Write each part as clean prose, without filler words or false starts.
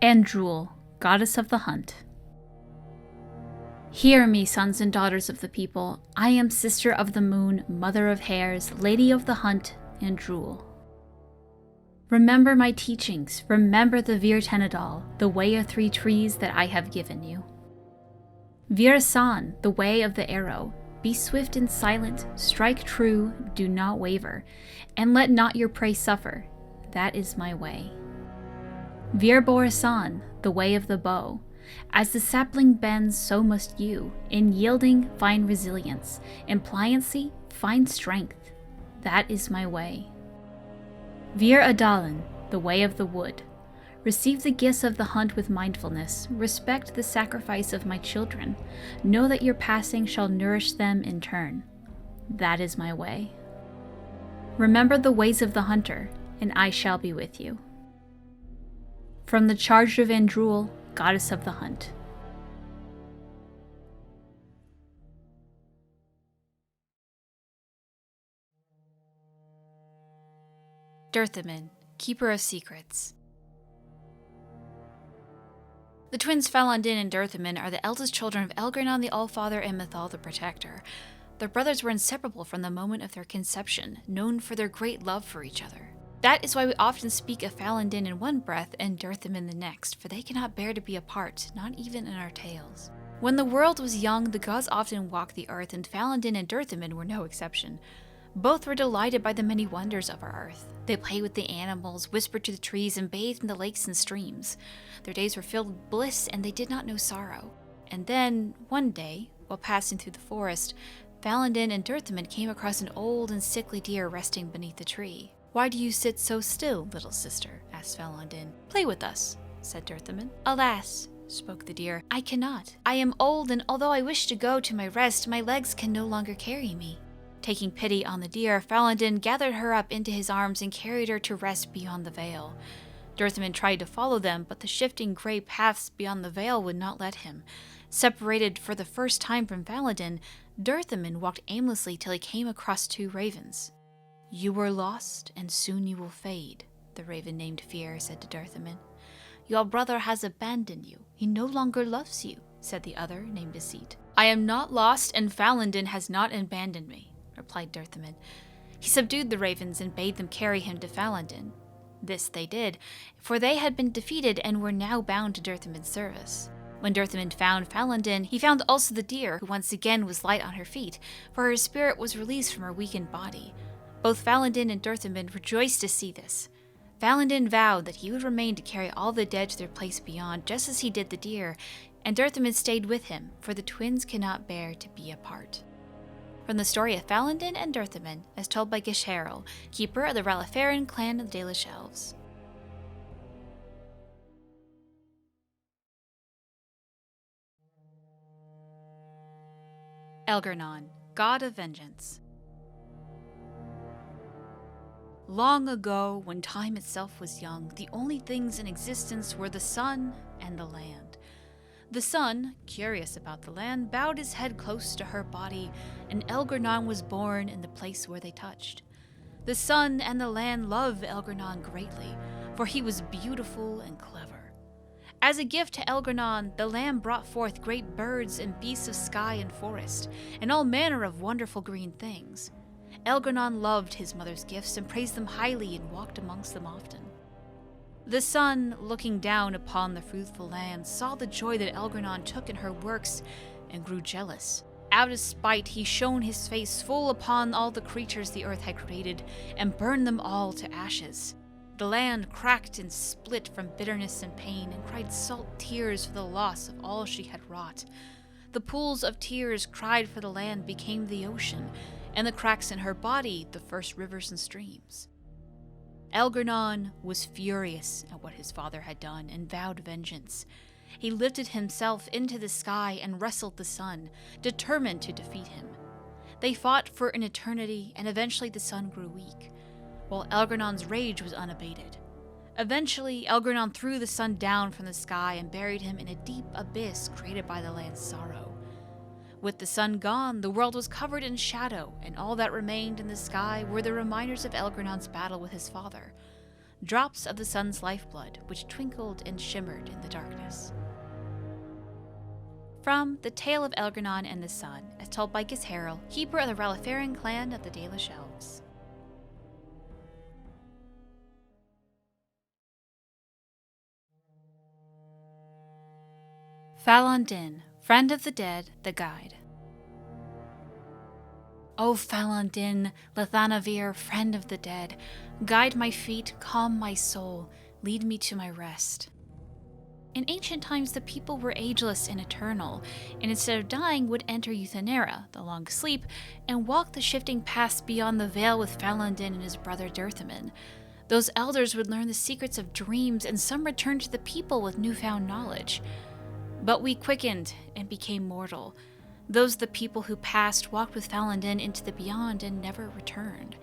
Andruil, goddess of the hunt. Hear me, sons and daughters of the people. I am sister of the moon, mother of hares, lady of the hunt, Andruil. Remember my teachings, remember the Vir Tenedal, the way of 3 trees that I have given you. Vir-San, the way of the arrow. Be swift and silent, strike true, do not waver, and let not your prey suffer. That is my way. Vir-Bor-San, the way of the bow. As the sapling bends, so must you. In yielding, find resilience. In pliancy, find strength. That is my way. Vir-Adalan, the way of the wood. Receive the gifts of the hunt with mindfulness. Respect the sacrifice of my children. Know that your passing shall nourish them in turn. That is my way. Remember the ways of the hunter, and I shall be with you. From the charge of Andruil, goddess of the hunt. Dirthamen, keeper of secrets. The twins Falon'din and Dirthamen are the eldest children of Elgar'nan the Allfather and Mythal the Protector. Their brothers were inseparable from the moment of their conception, known for their great love for each other. That is why we often speak of Falon'din in one breath and Dirthamen the next, for they cannot bear to be apart, not even in our tales. When the world was young, the gods often walked the earth, and Falon'din and Dirthamen were no exception. Both were delighted by the many wonders of our earth. They played with the animals, whispered to the trees, and bathed in the lakes and streams. Their days were filled with bliss, and they did not know sorrow. And then, one day, while passing through the forest, Falon'din and Dirthamen came across an old and sickly deer resting beneath a tree. "Why do you sit so still, little sister?" asked Falon'din. "Play with us," said Dirthamen. "Alas," spoke the deer, "I cannot. I am old, and although I wish to go to my rest, my legs can no longer carry me." Taking pity on the deer, Falon'din gathered her up into his arms and carried her to rest beyond the veil. Dirthamen tried to follow them, but the shifting gray paths beyond the veil would not let him. Separated for the first time from Falon'din, Dirthamen walked aimlessly till he came across 2 ravens. "You were lost, and soon you will fade," the raven named Fear said to Dirthamen. "Your brother has abandoned you. He no longer loves you," said the other, named Deceit. "I am not lost, and Falon'din has not abandoned me," replied Dirthamen. He subdued the ravens and bade them carry him to Falon'din. This they did, for they had been defeated and were now bound to Dirthamen's service. When Dirthamen found Falon'din, he found also the deer, who once again was light on her feet, for her spirit was released from her weakened body. Both Falon'din and Dirthamen rejoiced to see this. Falon'din vowed that he would remain to carry all the dead to their place beyond, just as he did the deer, and Dirthamen stayed with him, for the twins cannot bear to be apart. From the story of Falon'din and Dirthamen, as told by Fen'Harel, keeper of the Ralafaran clan of the Dalish Elves. Elgar'nan, god of vengeance. Long ago, when time itself was young, the only things in existence were the sun and the land. The sun, curious about the land, bowed his head close to her body, and Elgar'nan was born in the place where they touched. The sun and the land loved Elgar'nan greatly, for he was beautiful and clever. As a gift to Elgar'nan, the land brought forth great birds and beasts of sky and forest, and all manner of wonderful green things. Elgar'nan loved his mother's gifts and praised them highly and walked amongst them often. The sun, looking down upon the fruitful land, saw the joy that Elgar'nan took in her works and grew jealous. Out of spite, he shone his face full upon all the creatures the earth had created and burned them all to ashes. The land cracked and split from bitterness and pain and cried salt tears for the loss of all she had wrought. The pools of tears cried for the land became the ocean, and the cracks in her body the first rivers and streams. Elgar'nan was furious at what his father had done and vowed vengeance. He lifted himself into the sky and wrestled the sun, determined to defeat him. They fought for an eternity, and eventually the sun grew weak, while Elgar'nan's rage was unabated. Eventually, Elgar'nan threw the sun down from the sky and buried him in a deep abyss created by the land's sorrow. With the sun gone, the world was covered in shadow, and all that remained in the sky were the reminders of Elgar'nan's battle with his father. drops of the sun's lifeblood which twinkled and shimmered in the darkness. From The Tale of Elgar'nan and the Sun, as told by Ghilan'nain, keeper of the Ralefarian clan of the Dalish Elves. Falon'din, friend of the dead, the guide. O Falon'din, Lethanavir, friend of the dead, guide my feet, calm my soul, lead me to my rest. In ancient times, the people were ageless and eternal, and instead of dying would enter Euthenera, the long sleep, and walk the shifting paths beyond the veil with Falon'din and his brother Dirthamen. Those elders would learn the secrets of dreams, and some returned to the people with newfound knowledge. But we quickened and became mortal. Those the people who passed walked with Falon'din into the beyond and never returned.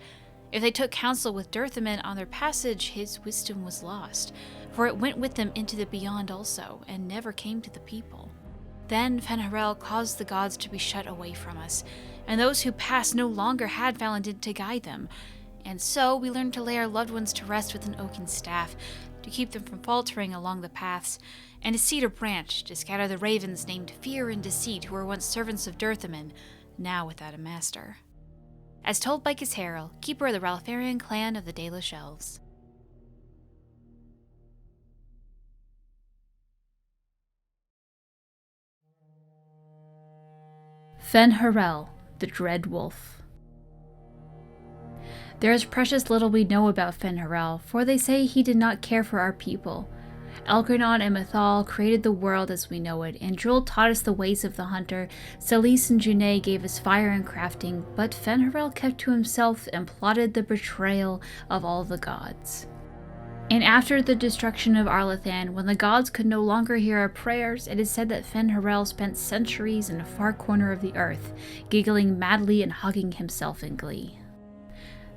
If they took counsel with Dirthamen on their passage, his wisdom was lost, for it went with them into the beyond also, and never came to the people. Then Fen'Harel caused the gods to be shut away from us, and those who passed no longer had Falon'din to guide them. And so we learned to lay our loved ones to rest with an oaken staff, to keep them from faltering along the paths, and a cedar branch to scatter the ravens named Fear and Deceit who were once servants of Dirthamen, now without a master. As told by Ghilan'nain, keeper of the Ralefarian clan of the Dalish Elves. Fen'Harel, the Dread Wolf. There is precious little we know about Fen'Harel, for they say he did not care for our people. Elgar'nan and Mythal created the world as we know it. Andruil taught us the ways of the hunter. Sylaise and Ghilan'nain gave us fire and crafting, but Fen'Harel kept to himself and plotted the betrayal of all the gods. And after the destruction of Arlathan, when the gods could no longer hear our prayers, it is said that Fen'Harel spent centuries in a far corner of the earth, giggling madly and hugging himself in glee.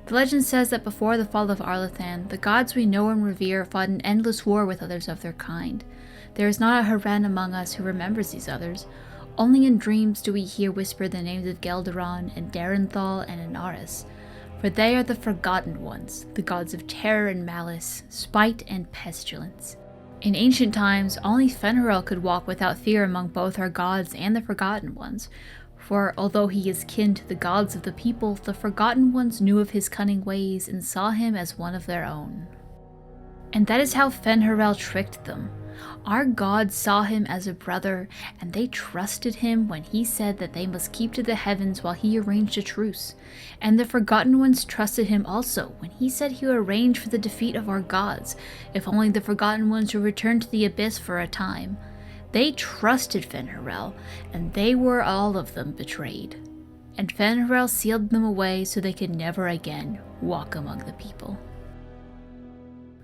The legend says that before the fall of Arlathan, the gods we know and revere fought an endless war with others of their kind. There is not a Heren among us who remembers these others. Only in dreams do we hear whisper the names of Ghilan'nain and Darenthal and Andraste, for they are the Forgotten Ones, the gods of terror and malice, spite and pestilence. In ancient times, only Fen'Harel could walk without fear among both our gods and the Forgotten Ones, for although he is kin to the gods of the people, the Forgotten Ones knew of his cunning ways and saw him as one of their own. And that is how Fen'Harel tricked them. Our gods saw him as a brother, and they trusted him when he said that they must keep to the heavens while he arranged a truce. And the Forgotten Ones trusted him also when he said he would arrange for the defeat of our gods, if only the Forgotten Ones would return to the abyss for a time. They trusted Fen'Harel, and they were all of them betrayed. And Fen'Harel sealed them away so they could never again walk among the people.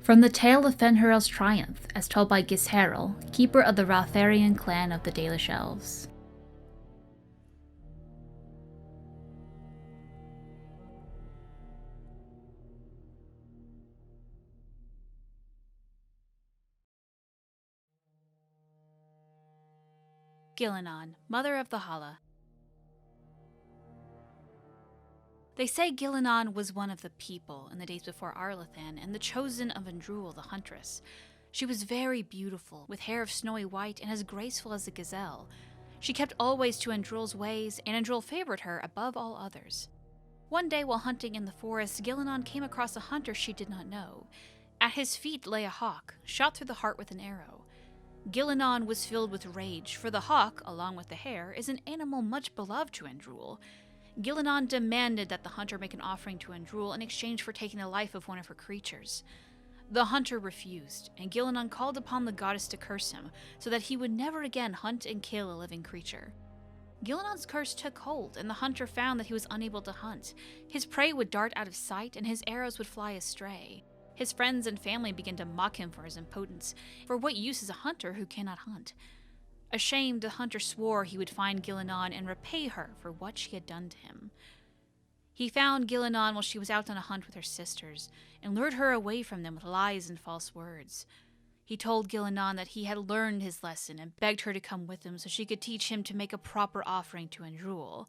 From the tale of Fen'Harel's triumph, as told by Ghilan'nain, keeper of the Ralefarian clan of the Dalish Elves. Ghilan'nain, mother of the Halla. They say Ghilan'nain was one of the people in the days before Arlathan and the chosen of Andruil the huntress. She was very beautiful, with hair of snowy white and as graceful as a gazelle. She kept always to Andruil's ways, and Andruil favored her above all others. One day while hunting in the forest, Ghilan'nain came across a hunter she did not know. At his feet lay a hawk, shot through the heart with an arrow. Ghilan'nain was filled with rage, for the hawk, along with the hare, is an animal much beloved to Andruil. Ghilan'nain demanded that the hunter make an offering to Andruil in exchange for taking the life of one of her creatures. The hunter refused, and Ghilan'nain called upon the goddess to curse him, so that he would never again hunt and kill a living creature. Ghilan'nain's curse took hold, and the hunter found that he was unable to hunt. His prey would dart out of sight, and his arrows would fly astray. His friends and family began to mock him for his impotence, for what use is a hunter who cannot hunt? Ashamed, the hunter swore he would find Ghilan'nain and repay her for what she had done to him. He found Ghilan'nain while she was out on a hunt with her sisters, and lured her away from them with lies and false words. He told Ghilan'nain that he had learned his lesson and begged her to come with him so she could teach him to make a proper offering to Andruil.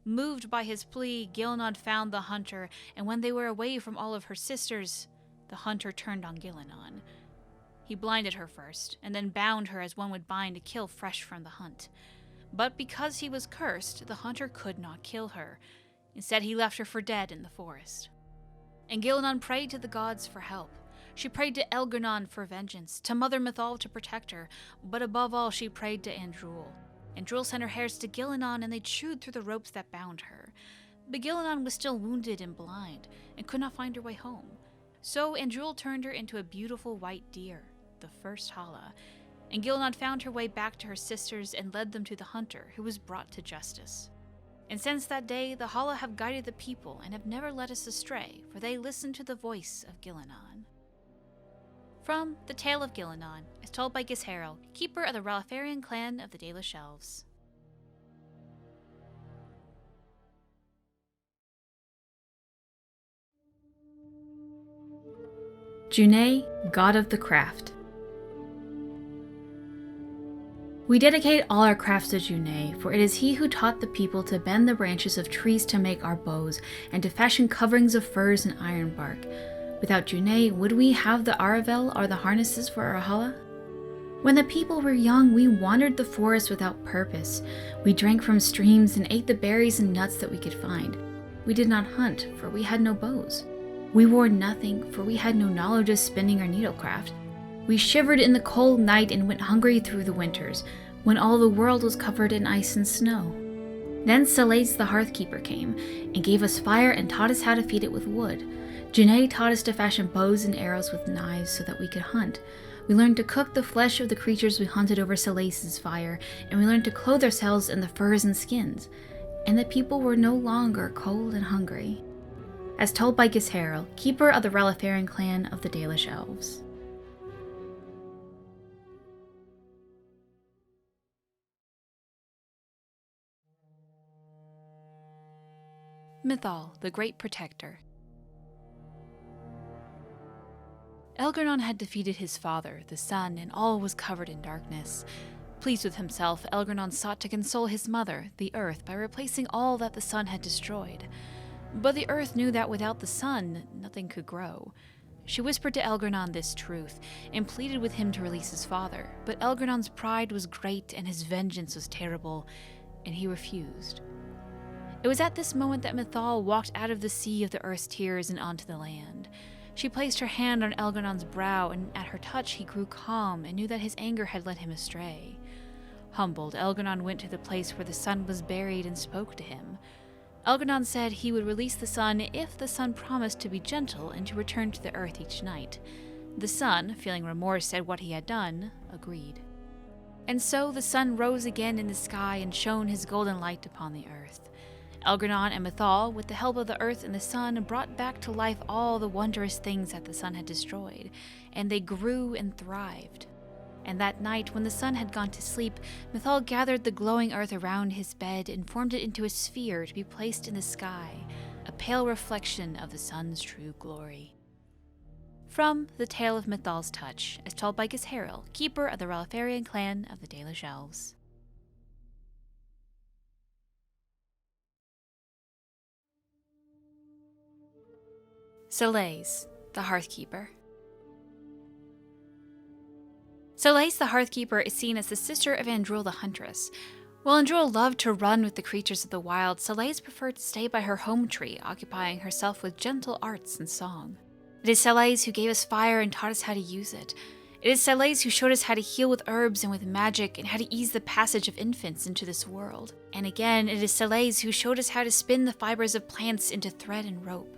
Moved by his plea, Ghilan'nain found the hunter, and when they were away from all of her sisters, the hunter turned on Ghilan'nain. He blinded her first, and then bound her as one would bind a kill fresh from the hunt. But because he was cursed, the hunter could not kill her. Instead, he left her for dead in the forest. And Ghilan'nain prayed to the gods for help. She prayed to Elgar'nan for vengeance, to Mother Mythal to protect her, but above all she prayed to Andruil. Andruil sent her hairs to Ghilan'nain, and they chewed through the ropes that bound her. But Ghilan'nain was still wounded and blind, and could not find her way home. So Andruil turned her into a beautiful white deer, the first Halla, and Ghilan'nain found her way back to her sisters and led them to the hunter, who was brought to justice. And since that day, the Halla have guided the people and have never led us astray, for they listen to the voice of Ghilan'nain. From The Tale of Ghilan'nain, as told by Fen'Harel, keeper of the Ralefarian clan of the Dalish Shelves. Junei, God of the Craft. We dedicate all our crafts to Junei, for it is he who taught the people to bend the branches of trees to make our bows, and to fashion coverings of furs and iron bark. Without Junei, would we have the Aravel or the harnesses for our Halla? When the people were young, we wandered the forest without purpose. We drank from streams and ate the berries and nuts that we could find. We did not hunt, for we had no bows. We wore nothing, for we had no knowledge of spinning or needlecraft. We shivered in the cold night and went hungry through the winters, when all the world was covered in ice and snow. Then Sylaise the Hearthkeeper came, and gave us fire and taught us how to feed it with wood. Junei taught us to fashion bows and arrows with knives so that we could hunt. We learned to cook the flesh of the creatures we hunted over Sylaise's fire, and we learned to clothe ourselves in the furs and skins. And the people were no longer cold and hungry. As told by Fen'Harel, keeper of the Ralefarian clan of the Dalish Elves. Mythal, the Great Protector. Elgar'nan had defeated his father, the sun, and all was covered in darkness. Pleased with himself, Elgar'nan sought to console his mother, the earth, by replacing all that the sun had destroyed. But the earth knew that without the sun, nothing could grow. She whispered to Elgar'nan this truth, and pleaded with him to release his father, but Elgar'nan's pride was great and his vengeance was terrible, and he refused. It was at this moment that Mythal walked out of the sea of the earth's tears and onto the land. She placed her hand on Elgar'nan's brow, and at her touch he grew calm and knew that his anger had led him astray. Humbled, Elgar'nan went to the place where the sun was buried and spoke to him. Elgar'nan said he would release the sun if the sun promised to be gentle and to return to the earth each night. The sun, feeling remorse at what he had done, agreed. And so the sun rose again in the sky and shone his golden light upon the earth. Elgar'nan and Mythal, with the help of the earth and the sun, brought back to life all the wondrous things that the sun had destroyed, and they grew and thrived. And that night, when the sun had gone to sleep, Mythal gathered the glowing earth around his bed and formed it into a sphere to be placed in the sky, a pale reflection of the sun's true glory. From The Tale of Mythal's Touch, as told by Fen'Harel, keeper of the Ralefarian clan of the Dalish Elves. Sylaise, the Hearthkeeper. Sylaise the Hearthkeeper is seen as the sister of Andruil the Huntress. While Andruil loved to run with the creatures of the wild, Sylaise preferred to stay by her home tree, occupying herself with gentle arts and song. It is Sylaise who gave us fire and taught us how to use it. It is Sylaise who showed us how to heal with herbs and with magic, and how to ease the passage of infants into this world. And again, it is Sylaise who showed us how to spin the fibers of plants into thread and rope.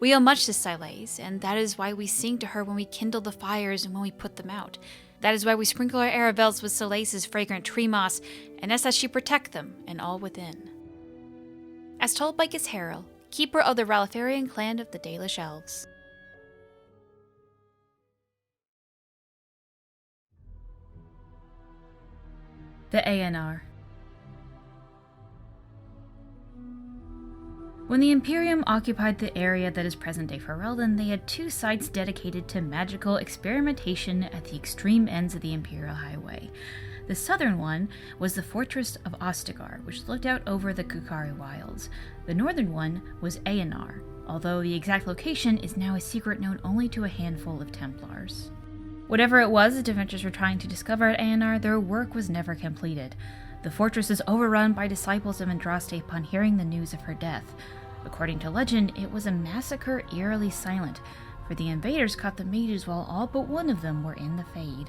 We owe much to Sylaise, and that is why we sing to her when we kindle the fires and when we put them out. That is why we sprinkle our Aravels with Sylaise's fragrant tree moss, and ask that she protect them and all within. As told by Fen'Harel, keeper of the Ralefarian clan of the Dalish Elves. The Aeonar. When the Imperium occupied the area that is present-day Ferelden, they had two sites dedicated to magical experimentation at the extreme ends of the Imperial Highway. The southern one was the fortress of Ostagar, which looked out over the Kukari Wilds. The northern one was Aeonar, although the exact location is now a secret known only to a handful of Templars. Whatever it was the defenders were trying to discover at Aeonar, their work was never completed. The fortress was overrun by disciples of Andraste upon hearing the news of her death. According to legend, it was a massacre eerily silent, for the invaders caught the mages while all but one of them were in the Fade.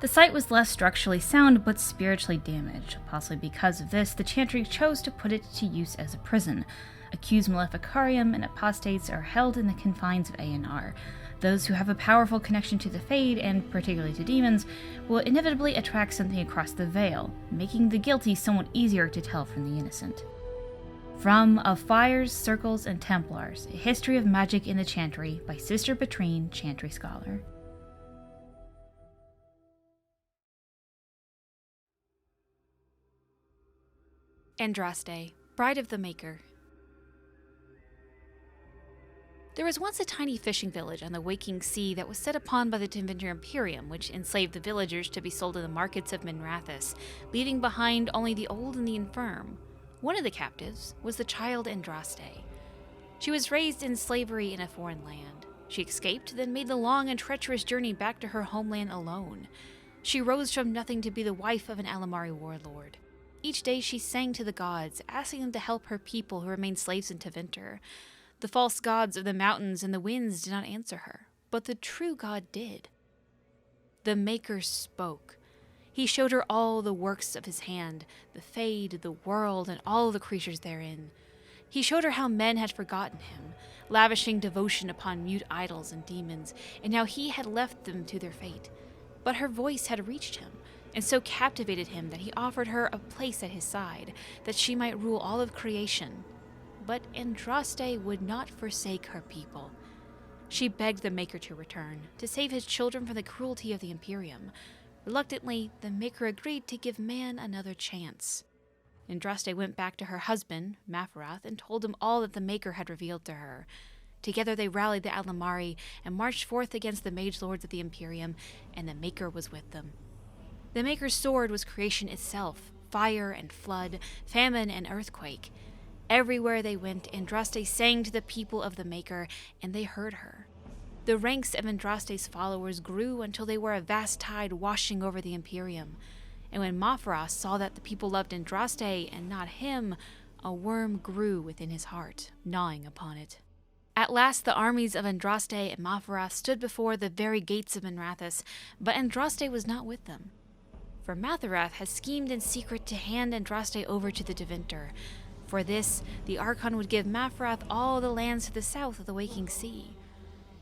The site was less structurally sound, but spiritually damaged. Possibly because of this, the Chantry chose to put it to use as a prison. Accused Maleficarum and Apostates are held in the confines of Aeonar. Those who have a powerful connection to the Fade, and particularly to demons, will inevitably attract something across the veil, making the guilty somewhat easier to tell from the innocent. From Of Fires, Circles, and Templars, A History of Magic in the Chantry by Sister Petrine, Chantry Scholar. Andraste, Bride of the Maker. There was once a tiny fishing village on the waking sea that was set upon by the Tevinter Imperium, which enslaved the villagers to be sold in the markets of Minrathous, leaving behind only the old and the infirm. One of the captives was the child Andraste. She was raised in slavery in a foreign land. She escaped, then made the long and treacherous journey back to her homeland alone. She rose from nothing to be the wife of an Alamari warlord. Each day she sang to the gods, asking them to help her people who remained slaves in Tevinter. The false gods of the mountains and the winds did not answer her, but the true God did. The Maker spoke. He showed her all the works of his hand, the Fade, the world, and all the creatures therein. He showed her how men had forgotten him, lavishing devotion upon mute idols and demons, and how he had left them to their fate. But her voice had reached him, and so captivated him that he offered her a place at his side, that she might rule all of creation. But Andraste would not forsake her people. She begged the Maker to return, to save his children from the cruelty of the Imperium. Reluctantly, the Maker agreed to give man another chance. Andraste went back to her husband, Maferath, and told him all that the Maker had revealed to her. Together they rallied the Alamari and marched forth against the mage lords of the Imperium, and the Maker was with them. The Maker's sword was creation itself, fire and flood, famine and earthquake. Everywhere they went, Andraste sang to the people of the Maker, and they heard her. The ranks of Andraste's followers grew until they were a vast tide washing over the Imperium. And when Maferath saw that the people loved Andraste and not him, a worm grew within his heart, gnawing upon it. At last the armies of Andraste and Maferath stood before the very gates of Minrathous, but Andraste was not with them. For Maferath had schemed in secret to hand Andraste over to the Tevinter. For this, the Archon would give Maferath all the lands to the south of the Waking Sea.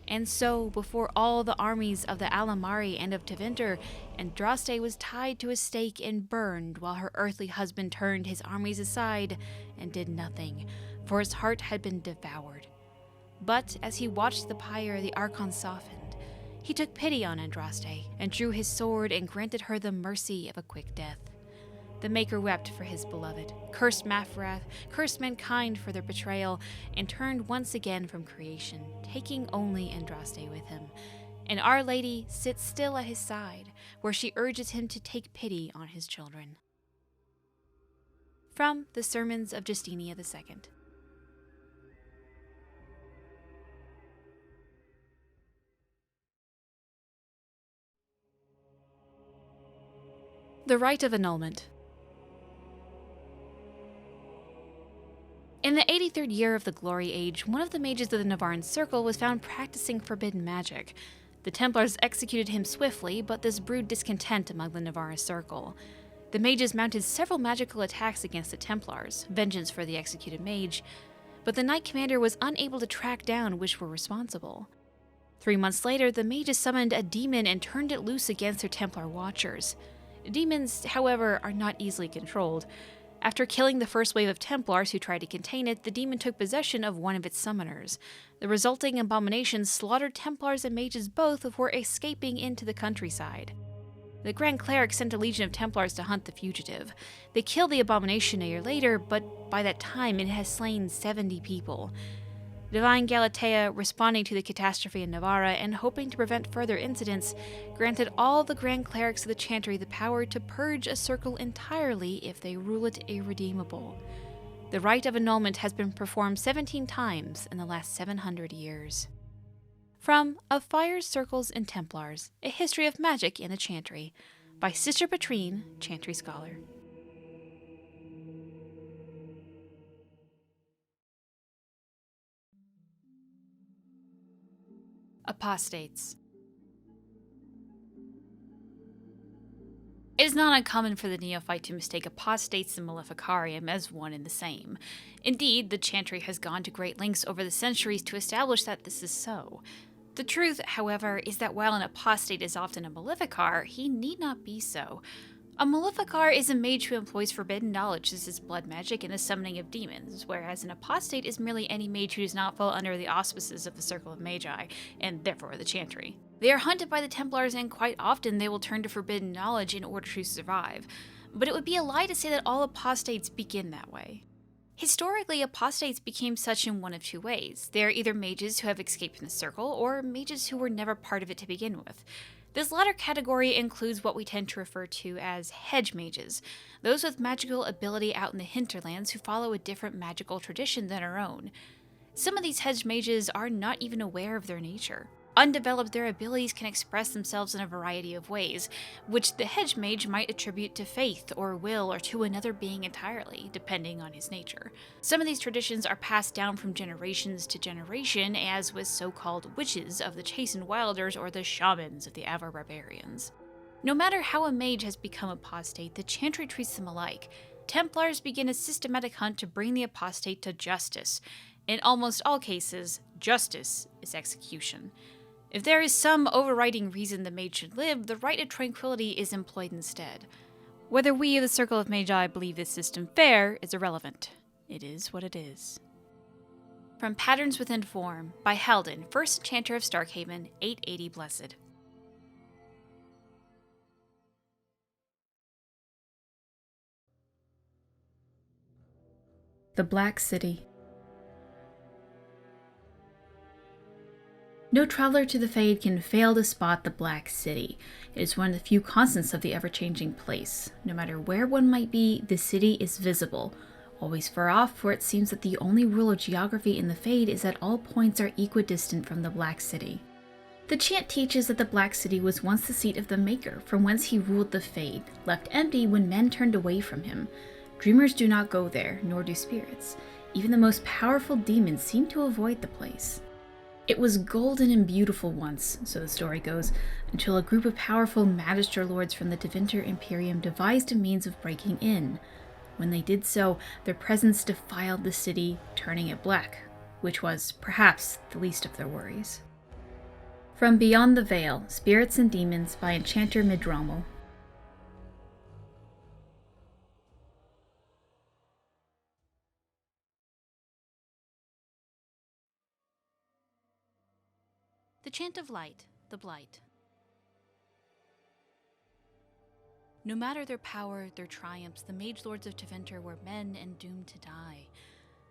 And so, before all the armies of the Alamari and of Tevinter, Andraste was tied to a stake and burned while her earthly husband turned his armies aside and did nothing, for his heart had been devoured. But as he watched the pyre, the Archon softened. He took pity on Andraste and drew his sword and granted her the mercy of a quick death. The Maker wept for his beloved, cursed Maferath, cursed mankind for their betrayal, and turned once again from creation, taking only Andraste with him. And Our Lady sits still at his side, where she urges him to take pity on his children. From the Sermons of Justinia II. The Right of Annulment. In the 83rd year of the Glory Age, one of the mages of the Navaran Circle was found practicing forbidden magic. The Templars executed him swiftly, but this brewed discontent among the Navaran Circle. The mages mounted several magical attacks against the Templars, vengeance for the executed mage, but the Knight Commander was unable to track down which were responsible. 3 months later, the mages summoned a demon and turned it loose against their Templar watchers. Demons, however, are not easily controlled. After killing the first wave of Templars who tried to contain it, the demon took possession of one of its summoners. The resulting abomination slaughtered Templars and mages both before escaping into the countryside. The Grand Cleric sent a legion of Templars to hunt the fugitive. They killed the abomination a year later, but by that time it has slain 70 people. Divine Galatea, responding to the catastrophe in Navarra and hoping to prevent further incidents, granted all the Grand Clerics of the Chantry the power to purge a circle entirely if they rule it irredeemable. The Rite of Annulment has been performed 17 times in the last 700 years. From Of Fires, Circles, and Templars, A History of Magic in the Chantry, by Sister Patrine, Chantry Scholar. Apostates. It is not uncommon for the neophyte to mistake Apostates and Maleficarum as one and the same. Indeed, the Chantry has gone to great lengths over the centuries to establish that this is so. The truth, however, is that while an Apostate is often a Maleficar, he need not be so. A Maleficar is a mage who employs forbidden knowledge as his blood magic in the summoning of demons, whereas an Apostate is merely any mage who does not fall under the auspices of the Circle of Magi, and therefore the Chantry. They are hunted by the Templars, and quite often they will turn to forbidden knowledge in order to survive, but it would be a lie to say that all Apostates begin that way. Historically, Apostates became such in one of two ways. They are either mages who have escaped from the Circle, or mages who were never part of it to begin with. This latter category includes what we tend to refer to as hedge mages, those with magical ability out in the hinterlands who follow a different magical tradition than our own. Some of these hedge mages are not even aware of their nature. Undeveloped, their abilities can express themselves in a variety of ways, which the hedge mage might attribute to faith or will or to another being entirely, depending on his nature. Some of these traditions are passed down from generations to generation, as with so-called witches of the Chastened Wilders or the shamans of the Avar barbarians. No matter how a mage has become apostate, the Chantry treats them alike. Templars begin a systematic hunt to bring the apostate to justice. In almost all cases, justice is execution. If there is some overriding reason the mage should live, the Rite of Tranquility is employed instead. Whether we of the Circle of Magi believe this system fair is irrelevant. It is what it is. From Patterns Within Form, by Falon'din, 1st Enchanter of Starkhaven, 880 Blessed. The Black City. No traveler to the Fade can fail to spot the Black City. It is one of the few constants of the ever-changing place. No matter where one might be, the city is visible. Always far off, for it seems that the only rule of geography in the Fade is that all points are equidistant from the Black City. The chant teaches that the Black City was once the seat of the Maker, from whence he ruled the Fade, left empty when men turned away from him. Dreamers do not go there, nor do spirits. Even the most powerful demons seem to avoid the place. It was golden and beautiful once, so the story goes, until a group of powerful Magister Lords from the Tevinter Imperium devised a means of breaking in. When they did so, their presence defiled the city, turning it black, which was, perhaps, the least of their worries. From Beyond the Veil, Spirits and Demons by Enchanter Midromo. The Chant of Light, the Blight. No matter their power, their triumphs, the mage lords of Tevinter were men and doomed to die.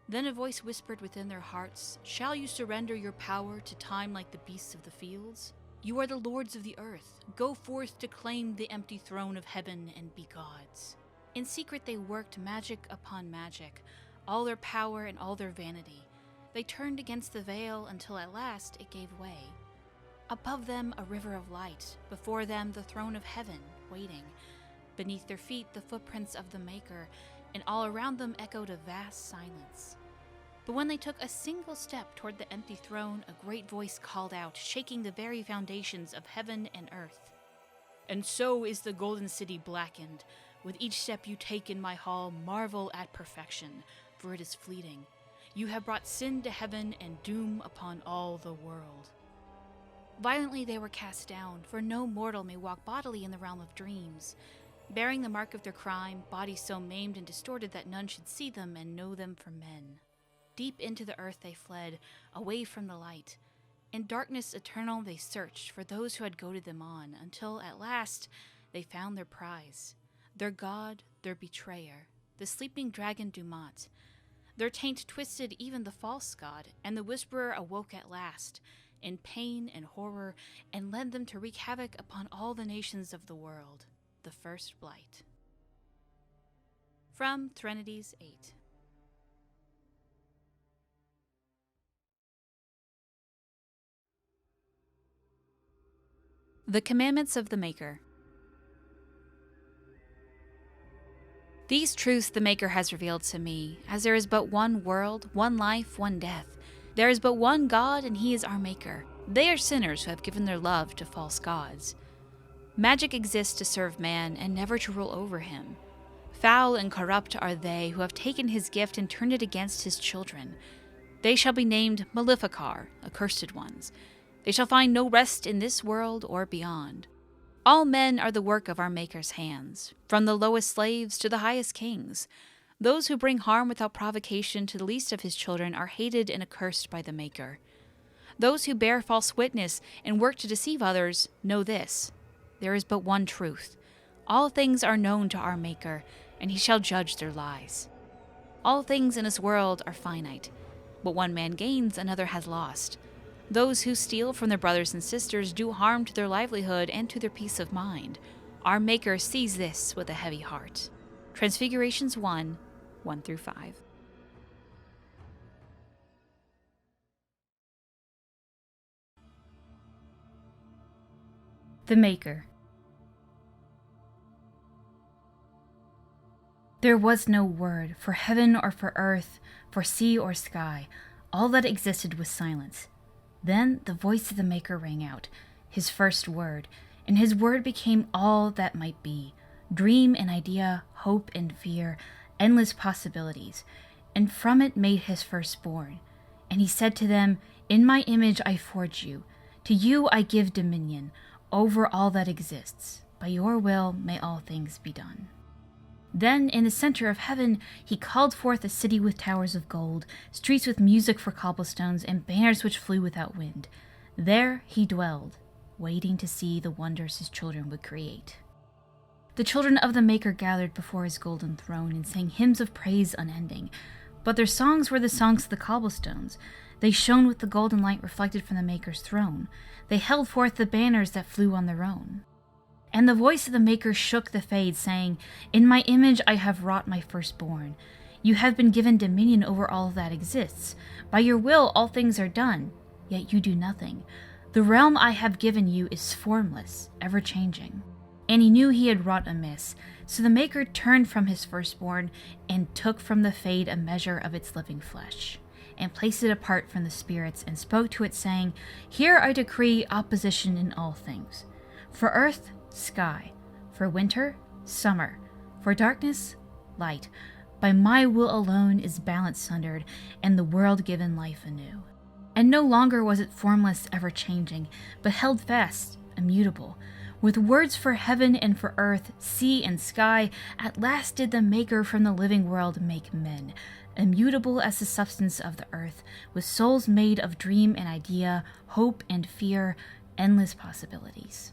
Then a voice whispered within their hearts, "Shall you surrender your power to time like the beasts of the fields? You are the lords of the earth. Go forth to claim the empty throne of heaven and be gods." In secret they worked magic upon magic, all their power and all their vanity. They turned against the veil until at last it gave way. Above them a river of light, before them the throne of heaven, waiting. Beneath their feet the footprints of the Maker, and all around them echoed a vast silence. But when they took a single step toward the empty throne, a great voice called out, shaking the very foundations of heaven and earth. "And so is the golden city blackened. With each step you take in my hall, marvel at perfection, for it is fleeting. You have brought sin to heaven and doom upon all the world." Violently they were cast down, for no mortal may walk bodily in the realm of dreams. Bearing the mark of their crime, bodies so maimed and distorted that none should see them and know them for men. Deep into the earth they fled, away from the light. In darkness eternal they searched for those who had goaded them on, until at last they found their prize. Their god, their betrayer, the sleeping dragon Dumat. Their taint twisted even the false god, and the whisperer awoke at last, in pain and horror, and led them to wreak havoc upon all the nations of the world. The first Blight. From Threnodies 8. The Commandments of the Maker. These truths the Maker has revealed to me, as there is but one world, one life, one death. There is but one God, and He is our Maker. They are sinners who have given their love to false gods. Magic exists to serve man and never to rule over him. Foul and corrupt are they who have taken His gift and turned it against His children. They shall be named Maleficarum, accursed ones. They shall find no rest in this world or beyond. All men are the work of our Maker's hands, from the lowest slaves to the highest kings. Those who bring harm without provocation to the least of His children are hated and accursed by the Maker. Those who bear false witness and work to deceive others know this: there is but one truth. All things are known to our Maker, and He shall judge their lies. All things in this world are finite. What one man gains, another has lost. Those who steal from their brothers and sisters do harm to their livelihood and to their peace of mind. Our Maker sees this with a heavy heart. Transfigurations 1, 1-5. The Maker. There was no word, for heaven or for earth, for sea or sky. All that existed was silence. Then the voice of the Maker rang out, His first word, and His word became all that might be: dream and idea, hope and fear, endless possibilities, and from it made His firstborn. And He said to them, In my image I forge you. To you I give dominion over all that exists. By your will may all things be done. Then, in the center of heaven, He called forth a city with towers of gold, streets with music for cobblestones, and banners which flew without wind. There He dwelled, waiting to see the wonders His children would create. The children of the Maker gathered before His golden throne and sang hymns of praise unending. But their songs were the songs of the cobblestones. They shone with the golden light reflected from the Maker's throne. They held forth the banners that flew on their own. And the voice of the Maker shook the fade, saying, In my image I have wrought my firstborn. You have been given dominion over all that exists. By your will all things are done, yet you do nothing. The realm I have given you is formless, ever-changing. And He knew He had wrought amiss, so the Maker turned from His firstborn and took from the fade a measure of its living flesh, and placed it apart from the spirits, and spoke to it, saying, Here I decree opposition in all things. For earth, sky, for winter, summer, for darkness, light. By my will alone is balance sundered, and the world given life anew. And no longer was it formless, ever-changing, but held fast, immutable. With words for heaven and for earth, sea and sky, at last did the Maker from the living world make men, immutable as the substance of the earth, with souls made of dream and idea, hope and fear, endless possibilities.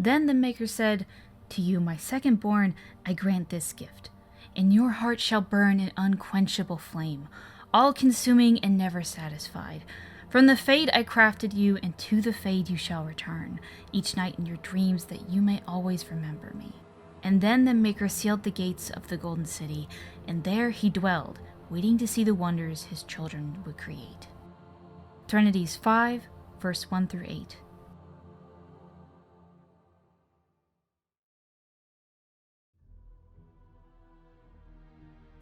Then the Maker said, To you, my second-born, I grant this gift. In your heart shall burn an unquenchable flame, all-consuming and never satisfied. From the fade I crafted you, and to the fade you shall return, each night in your dreams, that you may always remember me. And then the Maker sealed the gates of the golden city, and there He dwelled, waiting to see the wonders His children would create. Trinities 5, verse 1-8.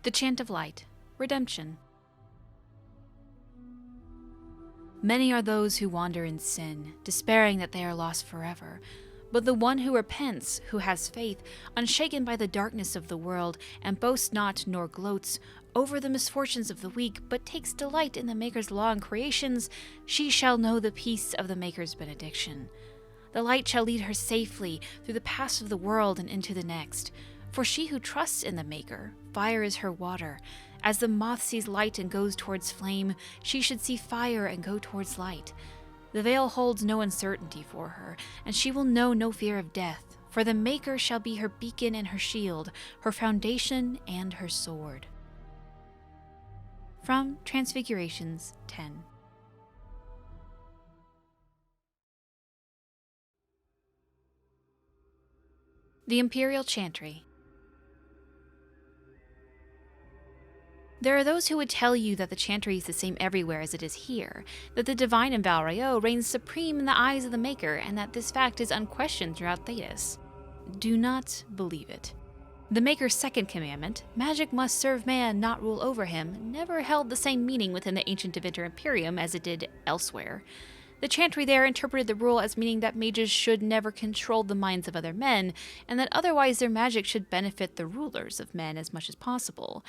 The Chant of Light. Redemption. Many are those who wander in sin, despairing that they are lost forever. But the one who repents, who has faith, unshaken by the darkness of the world, and boasts not nor gloats over the misfortunes of the weak, but takes delight in the Maker's law and creations, she shall know the peace of the Maker's benediction. The light shall lead her safely through the paths of the world and into the next. For she who trusts in the Maker, fire is her water. As the moth sees light and goes towards flame, she should see fire and go towards light. The veil holds no uncertainty for her, and she will know no fear of death, for the Maker shall be her beacon and her shield, her foundation and her sword. From Transfigurations 10. The Imperial Chantry. There are those who would tell you that the Chantry is the same everywhere as it is here, that the divine in Val Rayo reigns supreme in the eyes of the Maker, and that this fact is unquestioned throughout Thedas. Do not believe it. The Maker's second commandment, magic must serve man, not rule over him, never held the same meaning within the ancient Tevinter Imperium as it did elsewhere. The Chantry there interpreted the rule as meaning that mages should never control the minds of other men, and that otherwise their magic should benefit the rulers of men as much as possible.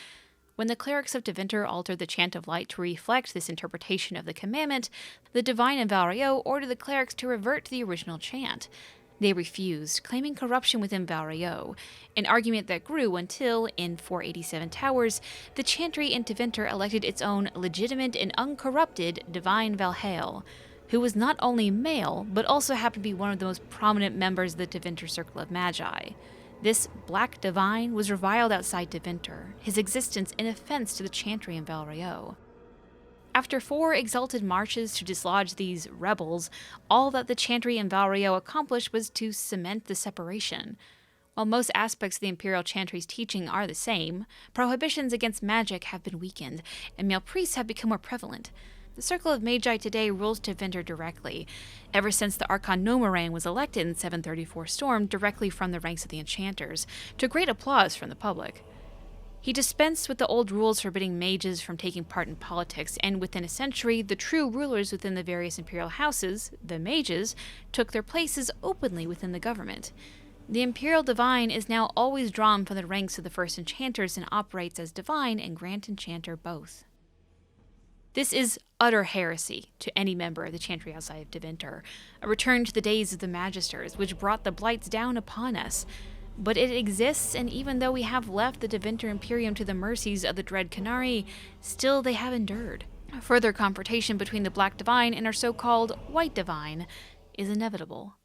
When the clerics of Tevinter altered the Chant of Light to reflect this interpretation of the commandment, the Divine in Val Rayo ordered the clerics to revert to the original chant. They refused, claiming corruption within Val Rayo, an argument that grew until, in 487 Towers, the Chantry in Tevinter elected its own legitimate and uncorrupted Divine Valhale, who was not only male, but also happened to be one of the most prominent members of the Tevinter Circle of Magi. This black divine was reviled outside Tevinter, his existence an offense to the Chantry in Val Rayo. After 4 exalted marches to dislodge these rebels, all that the Chantry in Val Rayo accomplished was to cement the separation. While most aspects of the Imperial Chantry's teaching are the same, prohibitions against magic have been weakened, and male priests have become more prevalent. The Circle of Magi today rules Tevinter directly, ever since the Archon Nomarang was elected in 734 Storm directly from the ranks of the Enchanters, to great applause from the public. He dispensed with the old rules forbidding mages from taking part in politics, and within a century, the true rulers within the various imperial houses, the mages, took their places openly within the government. The Imperial Divine is now always drawn from the ranks of the first Enchanters and operates as Divine and Grand Enchanter both. This is utter heresy to any member of the Chantry outside of Tevinter, a return to the days of the Magisters, which brought the Blights down upon us. But it exists, and even though we have left the Tevinter Imperium to the mercies of the dread Canary, still they have endured. Further confrontation between the Black Divine and our so-called White Divine is inevitable.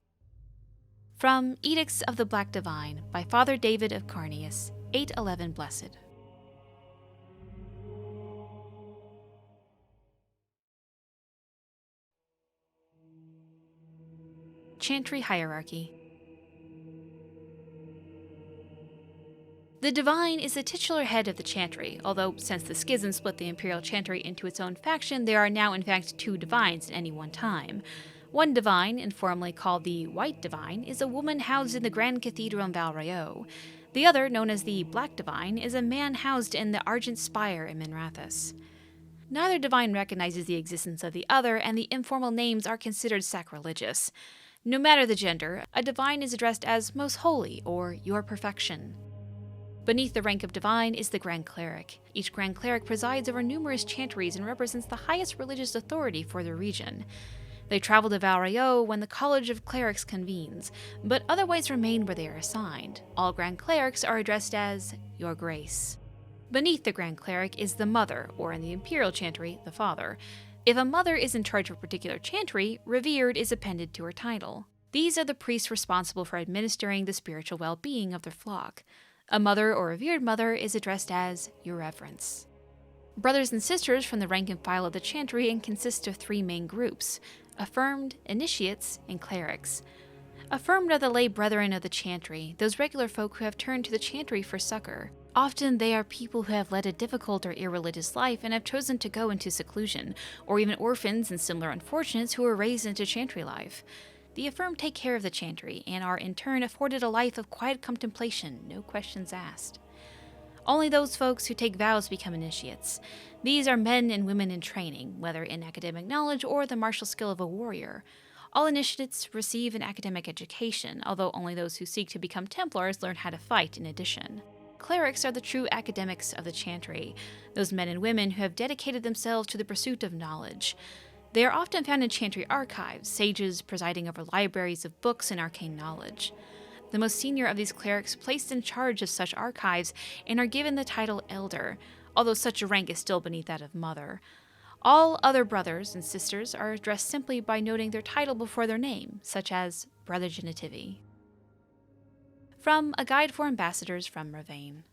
From Edicts of the Black Divine by Father David of Carneus, 811 Blessed. Chantry Hierarchy. The Divine is the titular head of the Chantry, although since the schism split the Imperial Chantry into its own faction, there are now in fact 2 Divines at any one time. One Divine, informally called the White Divine, is a woman housed in the Grand Cathedral in Val Rayo. The other, known as the Black Divine, is a man housed in the Argent Spire in Minrathous. Neither Divine recognizes the existence of the other, and the informal names are considered sacrilegious. No matter the gender, a Divine is addressed as Most Holy or Your Perfection. Beneath the rank of Divine is the Grand Cleric. Each Grand Cleric presides over numerous chantries and represents the highest religious authority for the region. They travel to Val Rayo when the College of Clerics convenes, but otherwise remain where they are assigned. All Grand Clerics are addressed as Your Grace. Beneath the Grand Cleric is the Mother, or in the Imperial Chantry, the Father. If a mother is in charge of a particular chantry, revered is appended to her title. These are the priests responsible for administering the spiritual well-being of their flock. A mother or revered mother is addressed as Your Reverence. Brothers and sisters from the rank and file of the chantry and consist of 3 main groups: affirmed, initiates, and clerics. Affirmed are the lay brethren of the chantry, those regular folk who have turned to the chantry for succor. Often they are people who have led a difficult or irreligious life and have chosen to go into seclusion, or even orphans and similar unfortunates who were raised into chantry life. The affirmed take care of the chantry and are in turn afforded a life of quiet contemplation, no questions asked. Only those folks who take vows become initiates. These are men and women in training, whether in academic knowledge or the martial skill of a warrior. All initiates receive an academic education, although only those who seek to become Templars learn how to fight in addition. Clerics are the true academics of the chantry, those men and women who have dedicated themselves to the pursuit of knowledge. They are often found in chantry archives, sages presiding over libraries of books and arcane knowledge. The most senior of these clerics placed in charge of such archives and are given the title Elder, although such a rank is still beneath that of Mother. All other brothers and sisters are addressed simply by noting their title before their name, such as Brother Genitivi. From A Guide for Ambassadors from Ravane.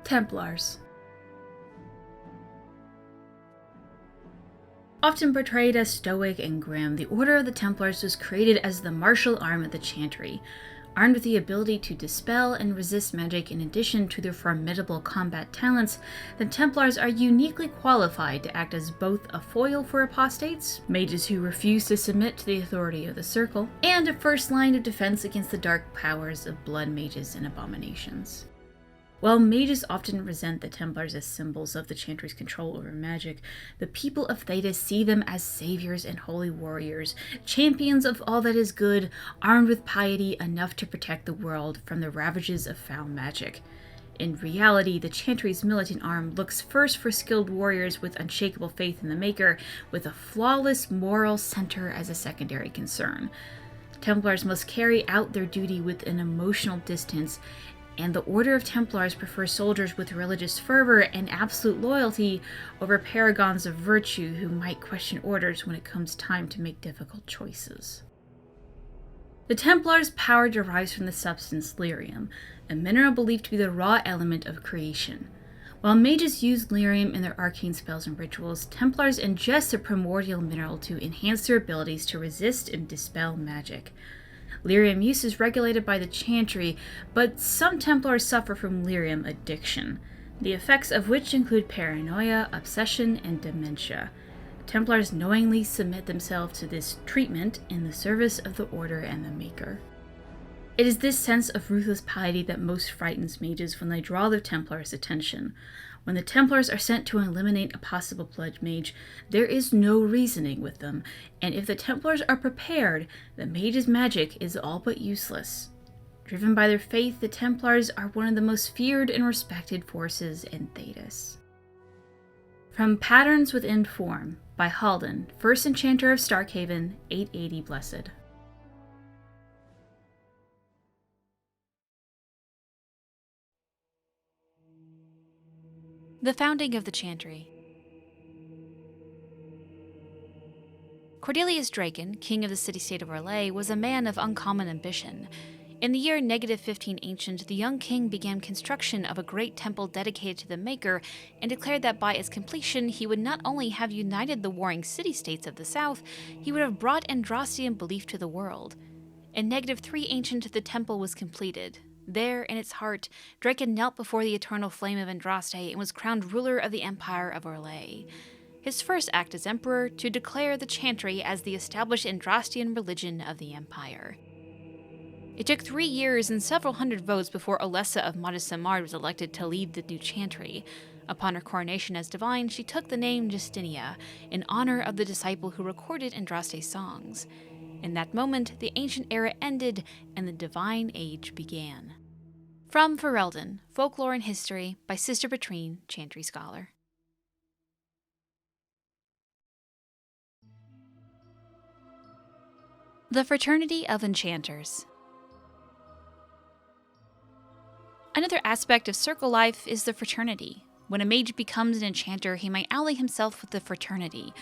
Templars. Often portrayed as stoic and grim, the Order of the Templars was created as the martial arm of the Chantry. Armed with the ability to dispel and resist magic in addition to their formidable combat talents, the Templars are uniquely qualified to act as both a foil for apostates, mages who refuse to submit to the authority of the Circle, and a first line of defense against the dark powers of blood mages and abominations. While mages often resent the Templars as symbols of the Chantry's control over magic, the people of Thedas see them as saviors and holy warriors, champions of all that is good, armed with piety enough to protect the world from the ravages of foul magic. In reality, the Chantry's militant arm looks first for skilled warriors with unshakable faith in the Maker, with a flawless moral center as a secondary concern. Templars must carry out their duty with an emotional distance, and the Order of Templars prefers soldiers with religious fervor and absolute loyalty over paragons of virtue who might question orders when it comes time to make difficult choices. The Templars' power derives from the substance Lyrium, a mineral believed to be the raw element of creation. While mages use Lyrium in their arcane spells and rituals, Templars ingest the primordial mineral to enhance their abilities to resist and dispel magic. Lyrium use is regulated by the Chantry, but some Templars suffer from Lyrium addiction, the effects of which include paranoia, obsession, and dementia. Templars knowingly submit themselves to this treatment in the service of the Order and the Maker. It is this sense of ruthless piety that most frightens mages when they draw the Templars' attention. When the Templars are sent to eliminate a possible blood mage, there is no reasoning with them, and if the Templars are prepared, the mage's magic is all but useless. Driven by their faith, the Templars are one of the most feared and respected forces in Thedas. From Patterns Within Form, by Falon'din, First Enchanter of Starkhaven, 880 Blessed. The founding of the Chantry. Cornelius Draken, king of the city-state of Orlais, was a man of uncommon ambition. In the year -15 Ancient, the young king began construction of a great temple dedicated to the Maker, and declared that by its completion he would not only have united the warring city-states of the south, he would have brought Andraste belief to the world. In -3 Ancient, the temple was completed. There, in its heart, Draken knelt before the eternal flame of Andraste and was crowned ruler of the Empire of Orlais. His first act as emperor, to declare the Chantry as the established Andrastian religion of the Empire. It took 3 years and several hundred votes before Olessa of Madasamard was elected to lead the new Chantry. Upon her coronation as divine, she took the name Justinia, in honor of the disciple who recorded Andraste's songs. In that moment, the ancient era ended and the divine age began. From Ferelden, Folklore and History, by Sister Petrine, Chantry Scholar. The Fraternity of Enchanters. Another aspect of circle life is the fraternity. When a mage becomes an enchanter, he might ally himself with the fraternity.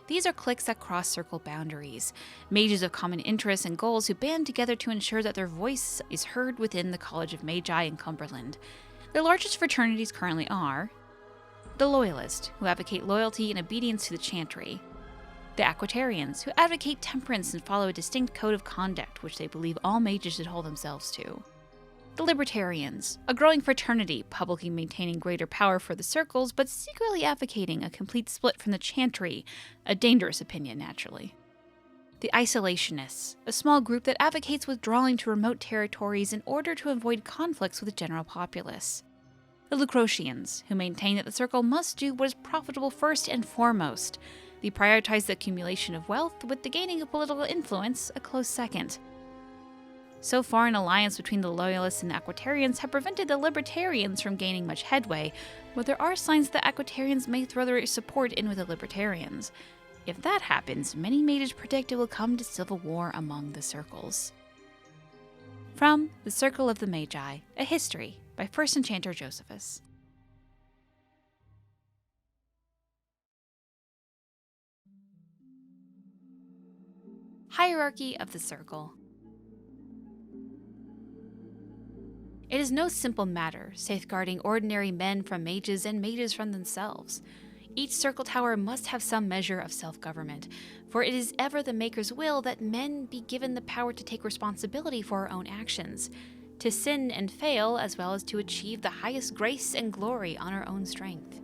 These are cliques that cross circle boundaries, mages of common interests and goals who band together to ensure that their voice is heard within the College of Magi in Cumberland. The largest fraternities currently are the Loyalists, who advocate loyalty and obedience to the Chantry; the Aquitarians, who advocate temperance and follow a distinct code of conduct which they believe all mages should hold themselves to; the Libertarians, a growing fraternity publicly maintaining greater power for the circles but secretly advocating a complete split from the Chantry, a dangerous opinion naturally; the Isolationists, a small group that advocates withdrawing to remote territories in order to avoid conflicts with the general populace; the Lucretians, who maintain that the circle must do what is profitable first and foremost. They prioritize the accumulation of wealth, with the gaining of political influence a close second. So far, an alliance between the Loyalists and the Aquitarians have prevented the Libertarians from gaining much headway, but there are signs that Aquitarians may throw their support in with the Libertarians. If that happens, many mages predict it will come to civil war among the circles. From The Circle of the Magi, A History, by First Enchanter Josephus. Hierarchy of the Circle. It is no simple matter, safeguarding ordinary men from mages and mages from themselves. Each circle tower must have some measure of self-government, for it is ever the Maker's will that men be given the power to take responsibility for our own actions, to sin and fail, as well as to achieve the highest grace and glory on our own strength.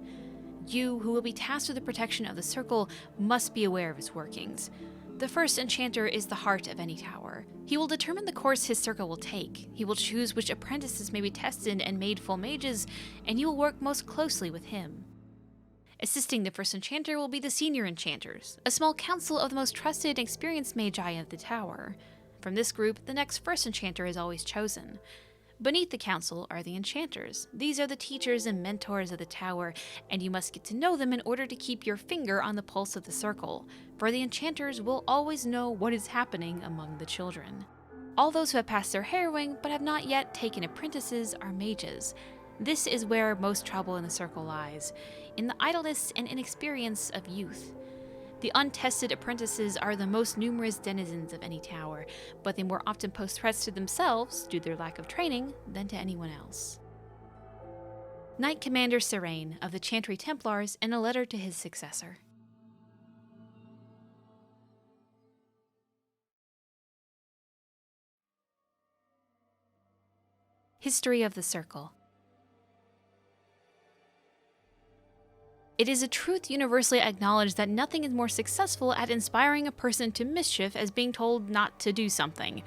You, who will be tasked with the protection of the circle, must be aware of its workings. The first enchanter is the heart of any tower. He will determine the course his circle will take. He will choose which apprentices may be tested and made full mages, and you will work most closely with him. Assisting the first enchanter will be the senior enchanters, a small council of the most trusted and experienced magi of the tower. From this group, the next first enchanter is always chosen. Beneath the council are the enchanters. These are the teachers and mentors of the tower, and you must get to know them in order to keep your finger on the pulse of the circle, for the enchanters will always know what is happening among the children. All those who have passed their harrowing but have not yet taken apprentices are mages. This is where most trouble in the circle lies, in the idleness and inexperience of youth. The untested apprentices are the most numerous denizens of any tower, but they more often pose threats to themselves, due to their lack of training, than to anyone else. Knight Commander Serene of the Chantry Templars in a letter to his successor. History of the Circle. It is a truth universally acknowledged that nothing is more successful at inspiring a person to mischief as being told not to do something.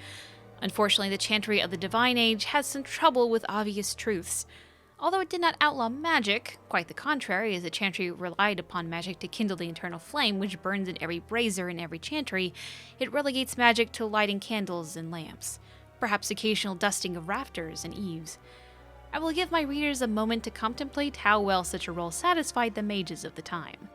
Unfortunately, the Chantry of the Divine Age had some trouble with obvious truths. Although it did not outlaw magic, quite the contrary, as the Chantry relied upon magic to kindle the internal flame which burns in every brazier in every chantry, it relegates magic to lighting candles and lamps, perhaps occasional dusting of rafters and eaves. I will give my readers a moment to contemplate how well such a role satisfied the mages of the time.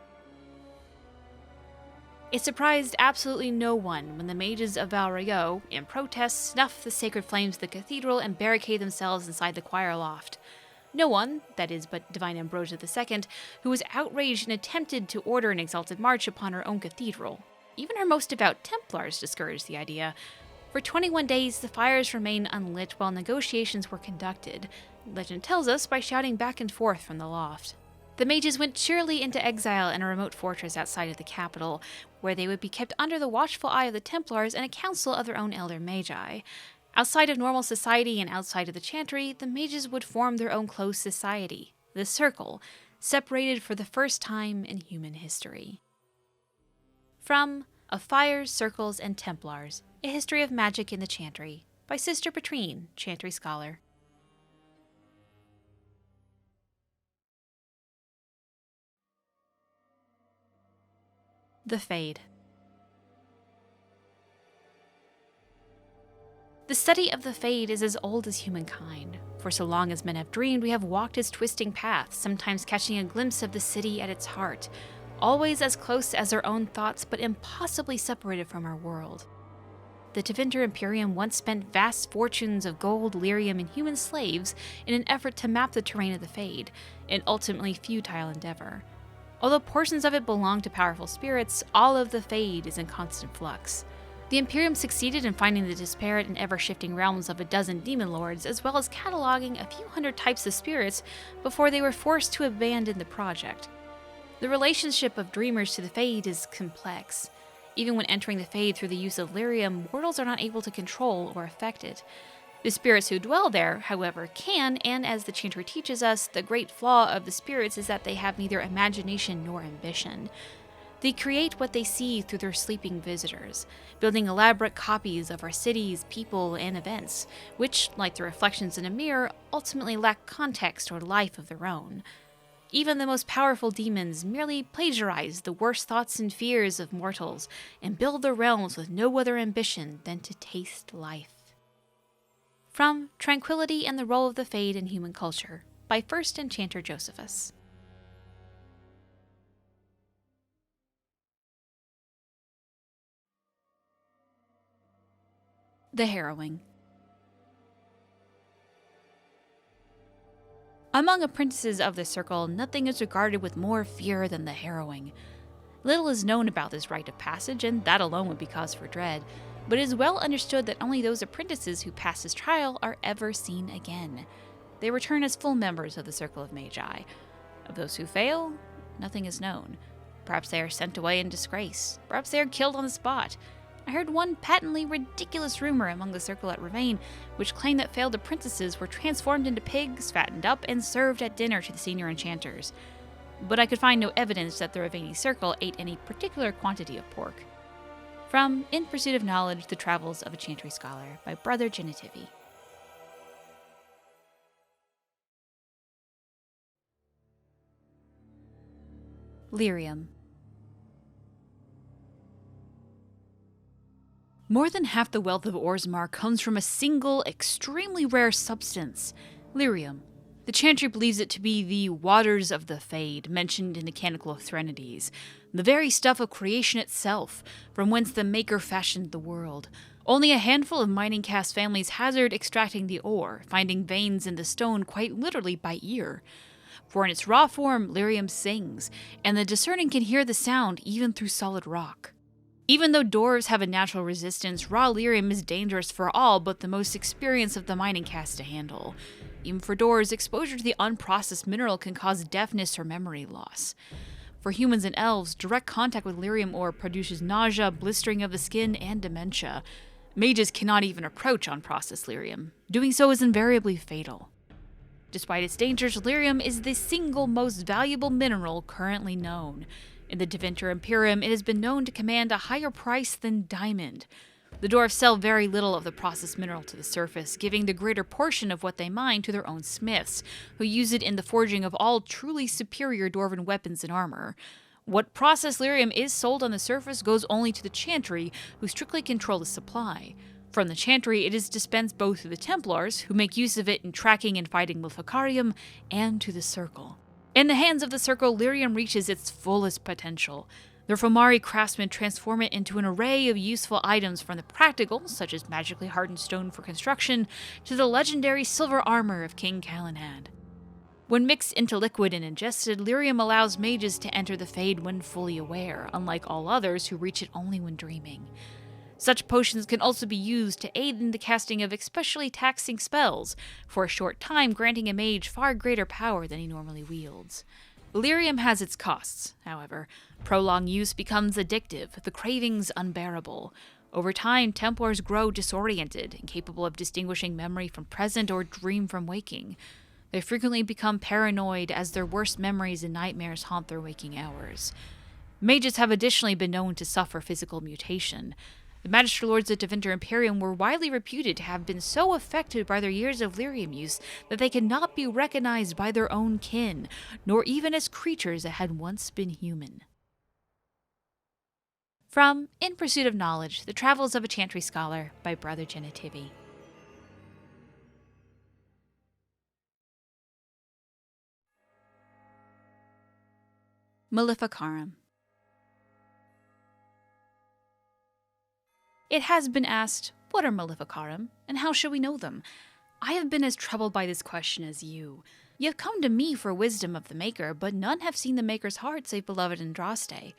It surprised absolutely no one when the mages of Val'Rego, in protest, snuffed the sacred flames of the cathedral and barricaded themselves inside the choir loft. No one, that is but Divine Ambrosia II, who was outraged and attempted to order an exalted march upon her own cathedral. Even her most devout Templars discouraged the idea. For 21 days, the fires remained unlit while negotiations were conducted, legend tells us by shouting back and forth from the loft. The mages went cheerily into exile in a remote fortress outside of the capital, where they would be kept under the watchful eye of the Templars and a council of their own elder magi. Outside of normal society and outside of the Chantry, the mages would form their own close society, the Circle, separated for the first time in human history. From Of Fires, Circles, and Templars, A History of Magic in the Chantry, by Sister Petrine, Chantry Scholar. The Fade. The study of the Fade is as old as humankind. For so long as men have dreamed, we have walked its twisting paths, sometimes catching a glimpse of the city at its heart, always as close as our own thoughts, but impossibly separated from our world. The Tevinter Imperium once spent vast fortunes of gold, lyrium, and human slaves in an effort to map the terrain of the Fade, an ultimately futile endeavor. Although portions of it belong to powerful spirits, all of the Fade is in constant flux. The Imperium succeeded in finding the disparate and ever-shifting realms of a dozen demon lords, as well as cataloging a few hundred types of spirits before they were forced to abandon the project. The relationship of dreamers to the Fade is complex. Even when entering the Fade through the use of lyrium, mortals are not able to control or affect it. The spirits who dwell there, however, can, and as the Chantry teaches us, the great flaw of the spirits is that they have neither imagination nor ambition. They create what they see through their sleeping visitors, building elaborate copies of our cities, people, and events, which, like the reflections in a mirror, ultimately lack context or life of their own. Even the most powerful demons merely plagiarize the worst thoughts and fears of mortals and build their realms with no other ambition than to taste life. From Tranquility and the Role of the Fade in Human Culture, by First Enchanter Josephus. The Harrowing. Among apprentices of the Circle, nothing is regarded with more fear than the Harrowing. Little is known about this rite of passage, and that alone would be cause for dread, but it is well understood that only those apprentices who pass this trial are ever seen again. They return as full members of the Circle of Magi. Of those who fail, Nothing is known. Perhaps they are sent away in disgrace. Perhaps they are killed on the spot. I heard one patently ridiculous rumor among the circle at Ravane, which claimed that failed apprentices were transformed into pigs, fattened up, and served at dinner to the senior enchanters. But I could find no evidence that the Ravane circle ate any particular quantity of pork. From In Pursuit of Knowledge, The Travels of a Chantry Scholar by Brother Genitivi. Lyrium. More than half the wealth of Orzammar comes from a single, extremely rare substance, Lyrium. The Chantry believes it to be the waters of the Fade, mentioned in the Canticle of Threnodies, the very stuff of creation itself, from whence the Maker fashioned the world. Only a handful of mining caste families hazard extracting the ore, finding veins in the stone quite literally by ear. For in its raw form, Lyrium sings, and the discerning can hear the sound even through solid rock. Even though dwarves have a natural resistance, raw Lyrium is dangerous for all but the most experienced of the mining caste to handle. Even for dwarves, exposure to the unprocessed mineral can cause deafness or memory loss. For humans and elves, direct contact with Lyrium ore produces nausea, blistering of the skin, and dementia. Mages cannot even approach unprocessed Lyrium. Doing so is invariably fatal. Despite its dangers, Lyrium is the single most valuable mineral currently known. In the Tevinter Imperium, it has been known to command a higher price than diamond. The dwarves sell very little of the processed mineral to the surface, giving the greater portion of what they mine to their own smiths, who use it in the forging of all truly superior dwarven weapons and armor. What processed Lyrium is sold on the surface goes only to the Chantry, who strictly control the supply. From the Chantry, it is dispensed both to the Templars, who make use of it in tracking and fighting Maleficarum, and to the Circle. In the hands of the Circle, Lyrium reaches its fullest potential. Their Fomari craftsmen transform it into an array of useful items from the practical, such as magically hardened stone for construction, to the legendary silver armor of King Ghilan'nain. When mixed into liquid and ingested, Lyrium allows mages to enter the Fade when fully aware, unlike all others who reach it only when dreaming. Such potions can also be used to aid in the casting of especially taxing spells, for a short time granting a mage far greater power than he normally wields. Lyrium has its costs, however. Prolonged use becomes addictive, the cravings unbearable. Over time, Templars grow disoriented, incapable of distinguishing memory from present or dream from waking. They frequently become paranoid as their worst memories and nightmares haunt their waking hours. Mages have additionally been known to suffer physical mutation. The Magister Lords of Tevinter Imperium were widely reputed to have been so affected by their years of Lyrium use that they could not be recognized by their own kin, nor even as creatures that had once been human. From In Pursuit of Knowledge, The Travels of a Chantry Scholar by Brother Genitivi. Maleficarum. It has been asked, what are Maleficarum, and how shall we know them? I have been as troubled by this question as you. You have come to me for wisdom of the Maker, but none have seen the Maker's heart save beloved Andraste.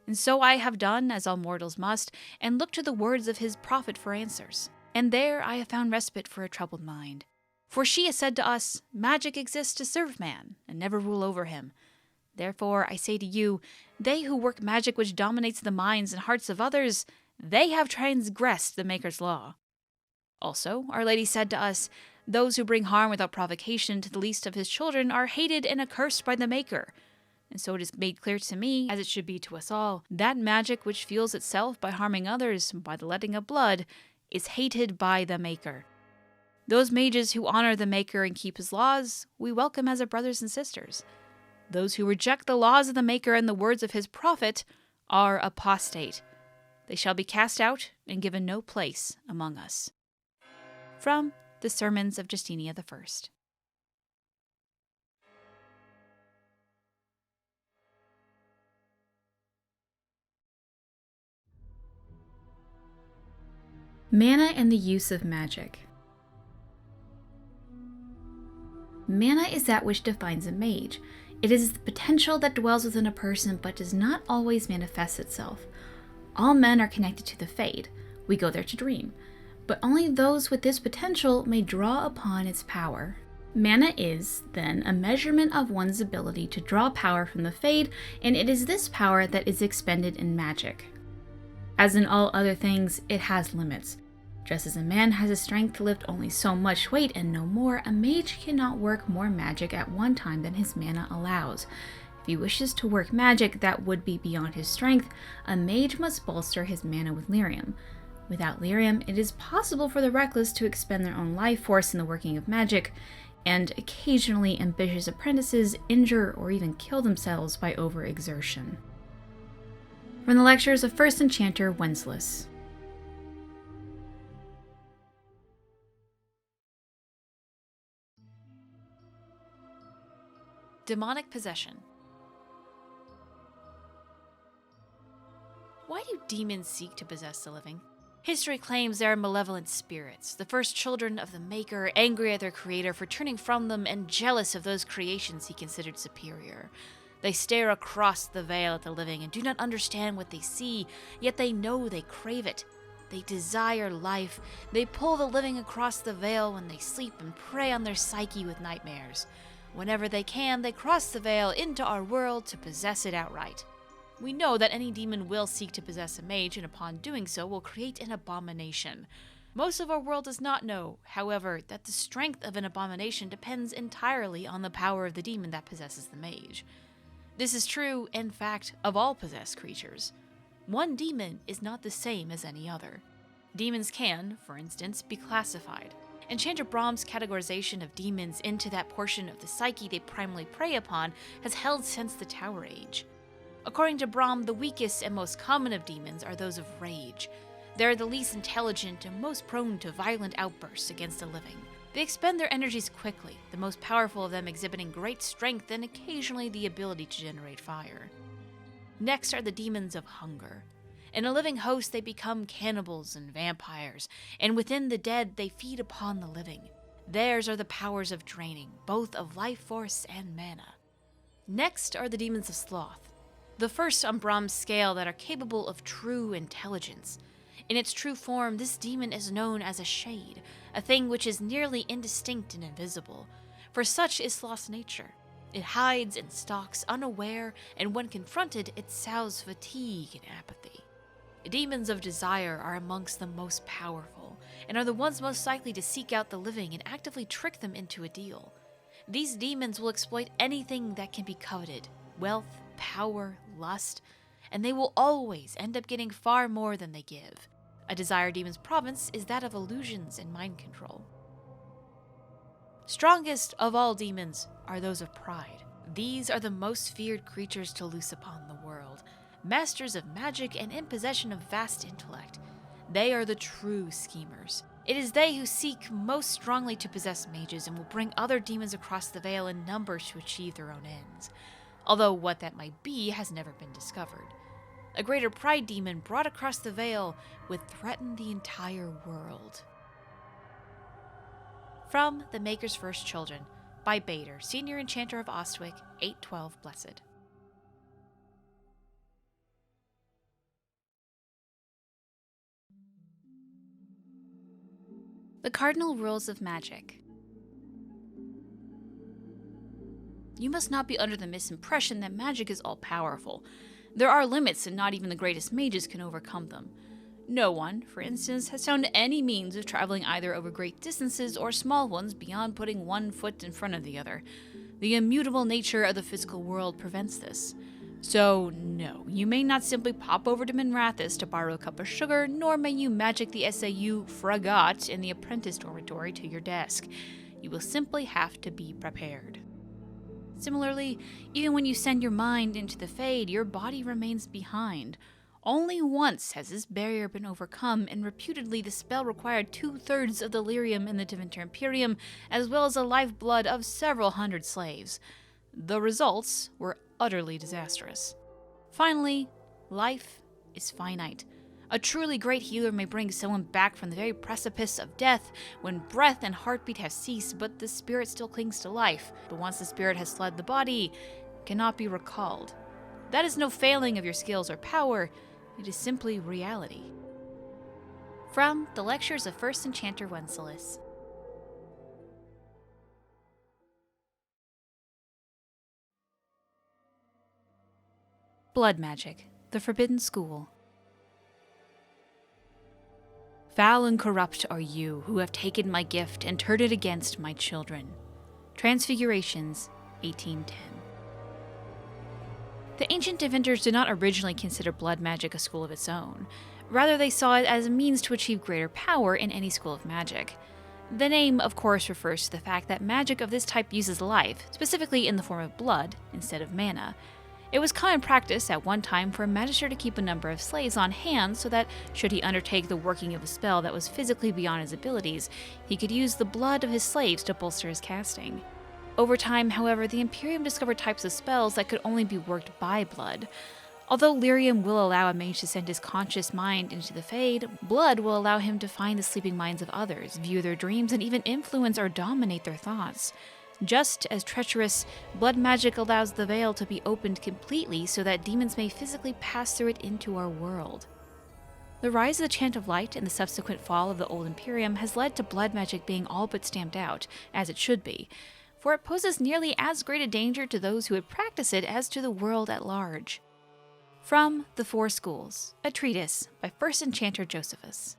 And so I have done, as all mortals must, and looked to the words of his prophet for answers. And there I have found respite for a troubled mind. For she has said to us, magic exists to serve man, and never rule over him. Therefore I say to you, they who work magic which dominates the minds and hearts of others, they have transgressed the Maker's law. Also, Our Lady said to us, those who bring harm without provocation to the least of his children are hated and accursed by the Maker. And so it is made clear to me, as it should be to us all, that magic which fuels itself by harming others, by the letting of blood, is hated by the Maker. Those mages who honor the Maker and keep his laws, we welcome as our brothers and sisters. Those who reject the laws of the Maker and the words of his prophet are apostate. They shall be cast out and given no place among us. From the Sermons of Justinia I. Mana and the use of magic. Mana is that which defines a mage. It is the potential that dwells within a person but does not always manifest itself. All men are connected to the Fade. We go there to dream. But only those with this potential may draw upon its power. Mana is, then, a measurement of one's ability to draw power from the Fade, and it is this power that is expended in magic. As in all other things, it has limits. Just as a man has a strength to lift only so much weight and no more, a mage cannot work more magic at one time than his mana allows. If he wishes to work magic that would be beyond his strength, a mage must bolster his mana with Lyrium. Without Lyrium, it is possible for the reckless to expend their own life force in the working of magic, and occasionally ambitious apprentices injure or even kill themselves by overexertion. From the lectures of First Enchanter Wenceslas. Demonic possession. Why do demons seek to possess the living? History claims they are malevolent spirits, the first children of the Maker, angry at their creator for turning from them and jealous of those creations he considered superior. They stare across the veil at the living and do not understand what they see, yet they know they crave it. They desire life. They pull the living across the veil when they sleep and prey on their psyche with nightmares. Whenever they can, they cross the veil into our world to possess it outright. We know that any demon will seek to possess a mage, and upon doing so will create an abomination. Most of our world does not know, however, that the strength of an abomination depends entirely on the power of the demon that possesses the mage. This is true, in fact, of all possessed creatures. One demon is not the same as any other. Demons can, for instance, be classified. Enchanter Brahm's categorization of demons into that portion of the psyche they primarily prey upon has held since the Tower Age. According to Brahm, the weakest and most common of demons are those of rage. They are the least intelligent and most prone to violent outbursts against the living. They expend their energies quickly, the most powerful of them exhibiting great strength and occasionally the ability to generate fire. Next are the demons of hunger. In a living host, they become cannibals and vampires, and within the dead, they feed upon the living. Theirs are the powers of draining, both of life force and mana. Next are the demons of sloth. The first on Brahm's scale that are capable of true intelligence. In its true form, this demon is known as a shade, a thing which is nearly indistinct and invisible. For such is sloth's nature. It hides and stalks unaware, and when confronted, it sows fatigue and apathy. Demons of desire are amongst the most powerful, and are the ones most likely to seek out the living and actively trick them into a deal. These demons will exploit anything that can be coveted, wealth, power, lust, and they will always end up getting far more than they give. A desire demon's province is that of illusions and mind control. Strongest of all demons are those of pride. These are the most feared creatures to loose upon the world, masters of magic and in possession of vast intellect. They are the true schemers. It is they who seek most strongly to possess mages and will bring other demons across the veil in numbers to achieve their own ends. Although what that might be has never been discovered. A greater pride demon brought across the veil would threaten the entire world. From The Maker's First Children, by Bader, Senior Enchanter of Ostwick, 812 Blessed. The Cardinal Rules of Magic. You must not be under the misimpression that magic is all-powerful. There are limits, and not even the greatest mages can overcome them. No one, for instance, has found any means of traveling either over great distances or small ones beyond putting one foot in front of the other. The immutable nature of the physical world prevents this. So, no, you may not simply pop over to Minrathous to borrow a cup of sugar, nor may you magic the essay you forgot in the apprentice dormitory to your desk. You will simply have to be prepared. Similarly, even when you send your mind into the Fade, your body remains behind. Only once has this barrier been overcome, and reputedly the spell required 2/3 of the Lyrium in the Divinter Imperium, as well as the lifeblood of several hundred slaves. The results were utterly disastrous. Finally, life is finite. A truly great healer may bring someone back from the very precipice of death when breath and heartbeat have ceased, but the spirit still clings to life. But once the spirit has fled the body, it cannot be recalled. That is no failing of your skills or power, it is simply reality. From The Lectures of First Enchanter Wenceslas. Blood Magic, the Forbidden School. Foul and corrupt are you who have taken my gift and turned it against my children. Transfigurations, 1810. The ancient inventors did not originally consider blood magic a school of its own. Rather, they saw it as a means to achieve greater power in any school of magic. The name, of course, refers to the fact that magic of this type uses life, specifically in the form of blood, instead of mana. It was common practice at one time for a magister to keep a number of slaves on hand so that, should he undertake the working of a spell that was physically beyond his abilities, he could use the blood of his slaves to bolster his casting. Over time, however, the Imperium discovered types of spells that could only be worked by blood. Although Lyrium will allow a mage to send his conscious mind into the Fade, blood will allow him to find the sleeping minds of others, view their dreams, and even influence or dominate their thoughts. Just as treacherous, blood magic allows the veil to be opened completely so that demons may physically pass through it into our world. The rise of the Chant of Light and the subsequent fall of the Old Imperium has led to blood magic being all but stamped out, as it should be, for it poses nearly as great a danger to those who would practice it as to the world at large. From The Four Schools, a treatise by First Enchanter Josephus.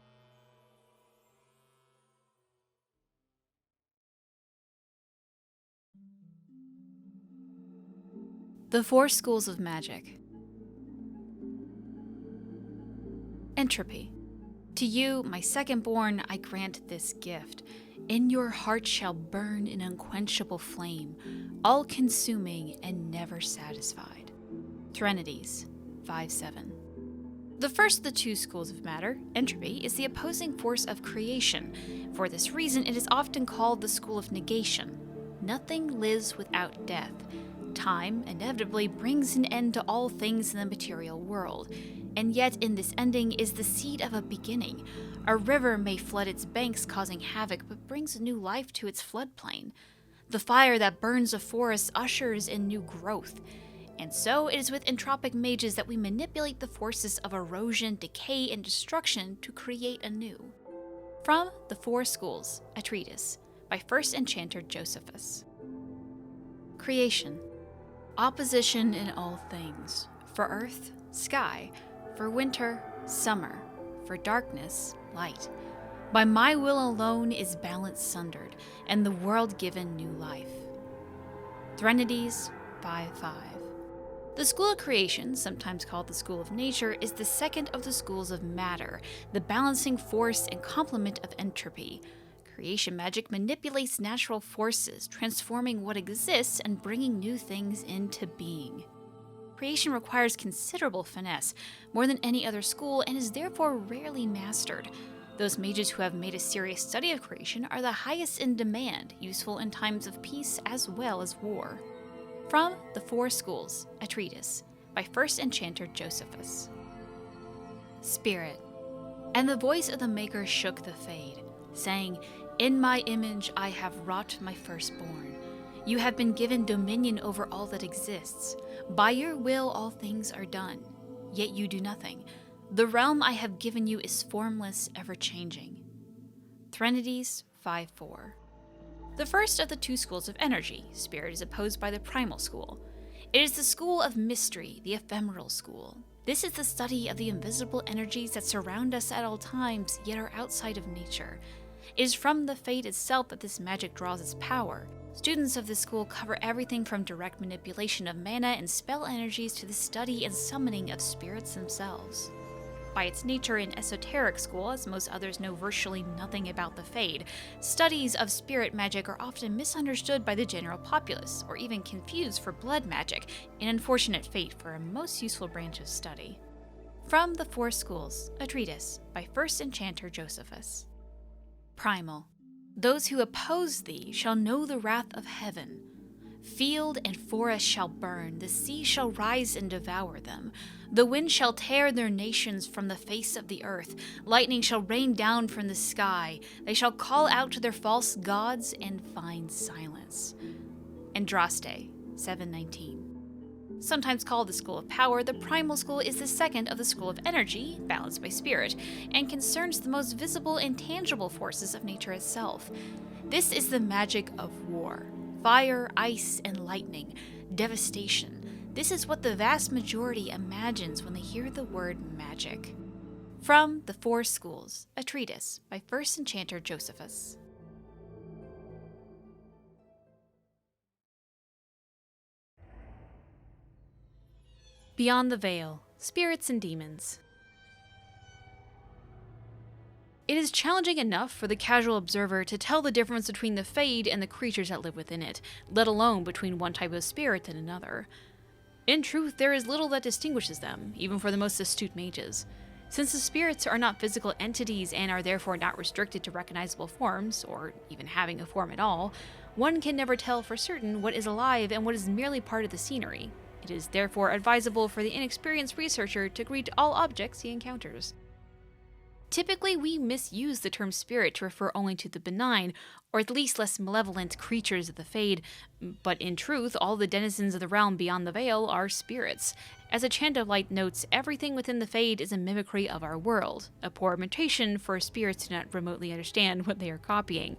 The Four Schools of Magic. Entropy. To you, my second-born, I grant this gift. In your heart shall burn an unquenchable flame, all-consuming and never satisfied. Threnodies, 5-7. The first of the two schools of matter, entropy, is the opposing force of creation. For this reason, it is often called the school of negation. Nothing lives without death. Time inevitably brings an end to all things in the material world, and yet in this ending is the seed of a beginning. A river may flood its banks, causing havoc, but brings new life to its floodplain. The fire that burns a forest ushers in new growth. And so it is with entropic mages that we manipulate the forces of erosion, decay, and destruction to create anew. From The Four Schools, a treatise, by First Enchanter Josephus. Creation. Opposition in all things. For earth, sky. For winter, summer. For darkness, light. By my will alone is balance sundered, and the world given new life. Threnodies, 5-5. The School of Creation, sometimes called the School of Nature, is the second of the schools of matter, the balancing force and complement of entropy. Creation magic manipulates natural forces, transforming what exists and bringing new things into being. Creation requires considerable finesse, more than any other school, and is therefore rarely mastered. Those mages who have made a serious study of creation are the highest in demand, useful in times of peace as well as war. From The Four Schools, a treatise, by First Enchanter Josephus. Spirit. And the voice of the Maker shook the Fade, saying, In my image I have wrought my firstborn. You have been given dominion over all that exists. By your will all things are done, yet you do nothing. The realm I have given you is formless, ever-changing. Threnodies, 5-4. The first of the two schools of energy, spirit, is opposed by the Primal school. It is the school of mystery, the ephemeral school. This is the study of the invisible energies that surround us at all times, yet are outside of nature. It is from the Fate itself that this magic draws its power. Students of this school cover everything from direct manipulation of mana and spell energies to the study and summoning of spirits themselves. By its nature an esoteric school, as most others know virtually nothing about the Fade, studies of spirit magic are often misunderstood by the general populace, or even confused for blood magic, an unfortunate fate for a most useful branch of study. From The Four Schools, a treatise, by First Enchanter Josephus. Primal. Those who oppose thee shall know the wrath of heaven. Field and forest shall burn, the sea shall rise and devour them. The wind shall tear their nations from the face of the earth. Lightning shall rain down from the sky. They shall call out to their false gods and find silence. Andraste, 7:19. Sometimes called the School of Power, the Primal School is the second of the School of Energy, balanced by spirit, and concerns the most visible and tangible forces of nature itself. This is the magic of war. Fire, ice, and lightning, devastation. This is what the vast majority imagines when they hear the word magic. From The Four Schools, a treatise by first enchanter Josephus. Beyond the Veil, Spirits and Demons. It is challenging enough for the casual observer to tell the difference between the Fade and the creatures that live within it, let alone between one type of spirit and another. In truth, there is little that distinguishes them, even for the most astute mages. Since the spirits are not physical entities and are therefore not restricted to recognizable forms, or even having a form at all, one can never tell for certain what is alive and what is merely part of the scenery. It is therefore advisable for the inexperienced researcher to greet all objects he encounters. Typically, we misuse the term spirit to refer only to the benign, or at least less malevolent creatures of the Fade, but in truth, all the denizens of the realm beyond the veil are spirits. As a Chant of Light notes, everything within the Fade is a mimicry of our world, a poor imitation for spirits to not remotely understand what they are copying.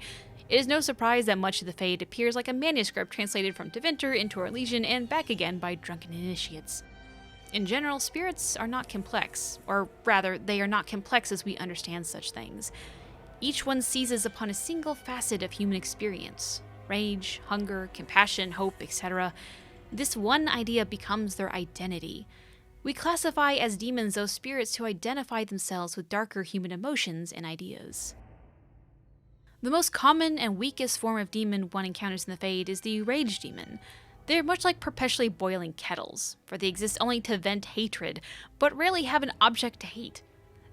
It is no surprise that much of the Fade appears like a manuscript translated from Tevinter into Orlesian and back again by drunken initiates. In general, spirits are not complex, or rather, they are not complex as we understand such things. Each one seizes upon a single facet of human experience: rage, hunger, compassion, hope, etc. This one idea becomes their identity. We classify as demons those spirits who identify themselves with darker human emotions and ideas. The most common and weakest form of demon one encounters in the Fade is the Rage Demon. They are much like perpetually boiling kettles, for they exist only to vent hatred, but rarely have an object to hate.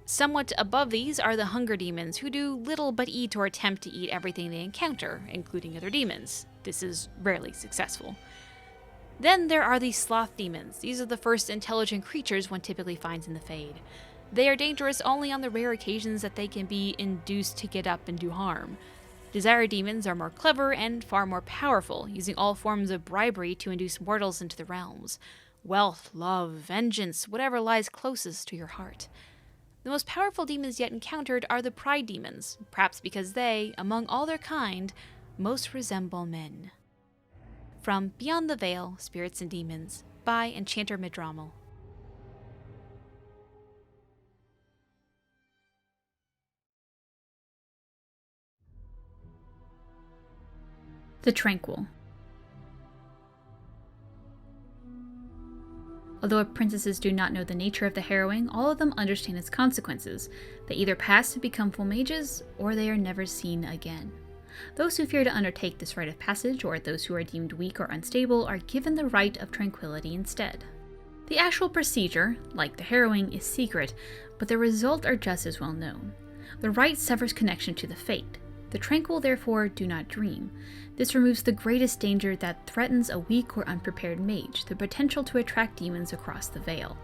Somewhat above these are the Hunger Demons, who do little but eat or attempt to eat everything they encounter, including other demons. This is rarely successful. Then there are the Sloth Demons. These are the first intelligent creatures one typically finds in the Fade. They are dangerous only on the rare occasions that they can be induced to get up and do harm. Desire Demons are more clever and far more powerful, using all forms of bribery to induce mortals into the realms. Wealth, love, vengeance, whatever lies closest to your heart. The most powerful demons yet encountered are the Pride Demons, perhaps because they, among all their kind, most resemble men. From Beyond the Veil, Spirits and Demons, by Enchanter Midramal. The Tranquil. Although apprentices do not know the nature of the harrowing, all of them understand its consequences. They either pass to become full mages, or they are never seen again. Those who fear to undertake this rite of passage, or those who are deemed weak or unstable, are given the Rite of Tranquility instead. The actual procedure, like the harrowing, is secret, but the results are just as well known. The rite severs connection to the fate. The Tranquil, therefore, do not dream. This removes the greatest danger that threatens a weak or unprepared mage, the potential to attract demons across the veil.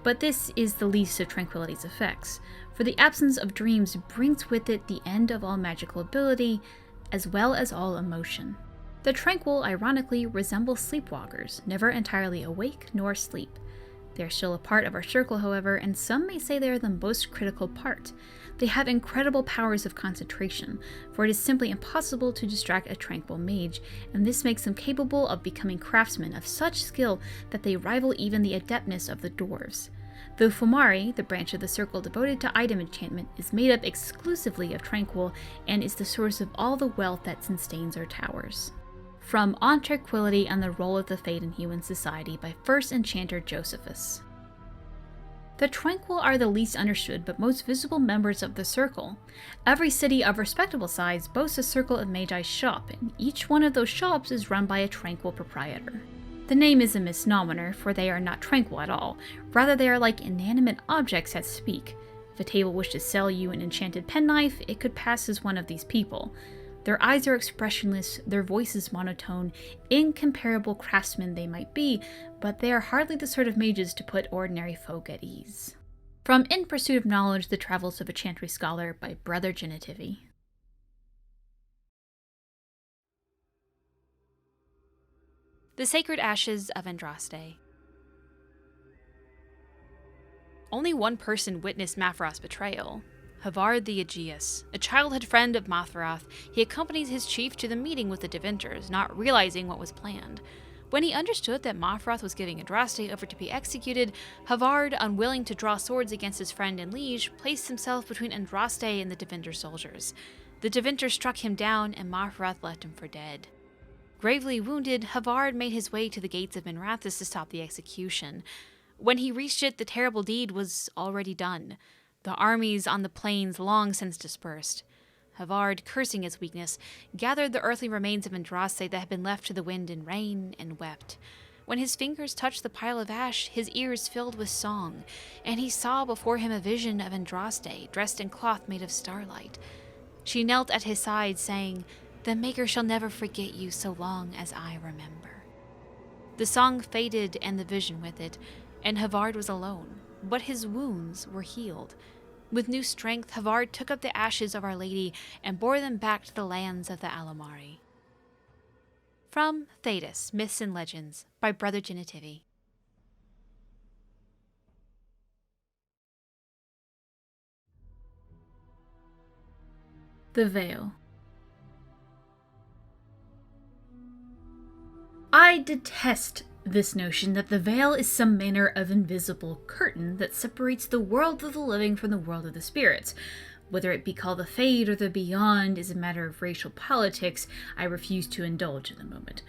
But this is the least of Tranquility's effects, for the absence of dreams brings with it the end of all magical ability, as well as all emotion. The Tranquil, ironically, resemble sleepwalkers, never entirely awake nor asleep. They are still a part of our circle, however, and some may say they are the most critical part. They have incredible powers of concentration, for it is simply impossible to distract a Tranquil mage, and this makes them capable of becoming craftsmen of such skill that they rival even the adeptness of the dwarves. Though Fomari, the branch of the circle devoted to item enchantment, is made up exclusively of Tranquil and is the source of all the wealth that sustains our towers. From On Tranquility and the Role of the Fate in Human Society by first enchanter Josephus. The Tranquil are the least understood but most visible members of the circle. Every city of respectable size boasts a circle of Magi shop, and each one of those shops is run by a Tranquil proprietor. The name is a misnomer, for they are not tranquil at all. Rather, they are like inanimate objects that speak. If a table wished to sell you an enchanted penknife, it could pass as one of these people. Their eyes are expressionless, their voices monotone, incomparable craftsmen they might be, but they are hardly the sort of mages to put ordinary folk at ease. From In Pursuit of Knowledge, The Travels of a Chantry Scholar by Brother Genitivi. The Sacred Ashes of Andraste. Only one person witnessed Mafrath's betrayal. Havard the Aegeus, a childhood friend of Mafrath. He accompanies his chief to the meeting with the Devinters, not realizing what was planned. When he understood that Mafroth was giving Andraste over to be executed, Havard, unwilling to draw swords against his friend and liege, placed himself between Andraste and the Tevinter soldiers. The Tevinter struck him down, and Mafroth left him for dead. Gravely wounded, Havard made his way to the gates of Minrathous to stop the execution. When he reached it, the terrible deed was already done. The armies on the plains long since dispersed. Havard, cursing his weakness, gathered the earthly remains of Andraste that had been left to the wind and rain, and wept. When his fingers touched the pile of ash, his ears filled with song, and he saw before him a vision of Andraste, dressed in cloth made of starlight. She knelt at his side, saying, "The Maker shall never forget you so long as I remember." The song faded and the vision with it, and Havard was alone, but his wounds were healed. With new strength, Havard took up the ashes of Our Lady and bore them back to the lands of the Alamari. From Thedas, Myths and Legends, by Brother Genitivi. The Veil. I detest this notion that the veil is some manner of invisible curtain that separates the world of the living from the world of the spirits. Whether it be called the Fade or the Beyond is a matter of racial politics I refuse to indulge in the moment.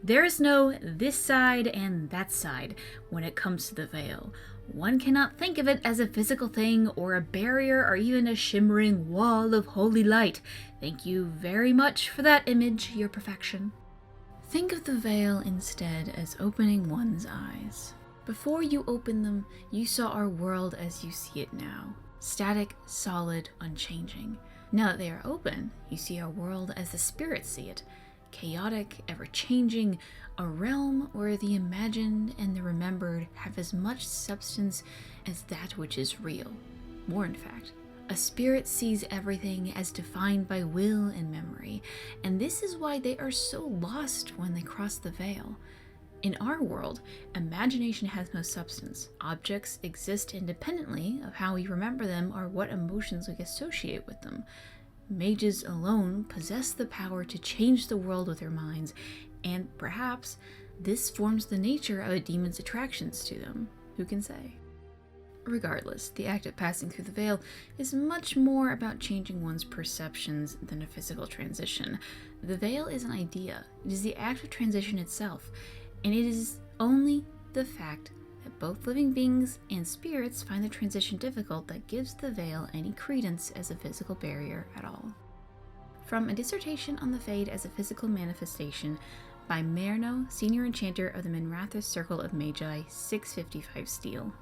There is no this side and that side when it comes to the veil. One cannot think of it as a physical thing or a barrier or even a shimmering wall of holy light. Thank you very much for that image, your perfection. Think of the veil instead as opening one's eyes. Before you opened them, you saw our world as you see it now. Static, solid, unchanging. Now that they are open, you see our world as the spirits see it. Chaotic, ever-changing, a realm where the imagined and the remembered have as much substance as that which is real. More, in fact. A spirit sees everything as defined by will and memory, and this is why they are so lost when they cross the veil. In our world, imagination has no substance. Objects exist independently of how we remember them or what emotions we associate with them. Mages alone possess the power to change the world with their minds, and perhaps this forms the nature of a demon's attractions to them. Who can say? Regardless, the act of passing through the veil is much more about changing one's perceptions than a physical transition. The veil is an idea. It is the act of transition itself, and it is only the fact that both living beings and spirits find the transition difficult that gives the veil any credence as a physical barrier at all. From A Dissertation on the Fade as a Physical Manifestation by Merno, Senior Enchanter of the Minrathous Circle of Magi, 655 Steel.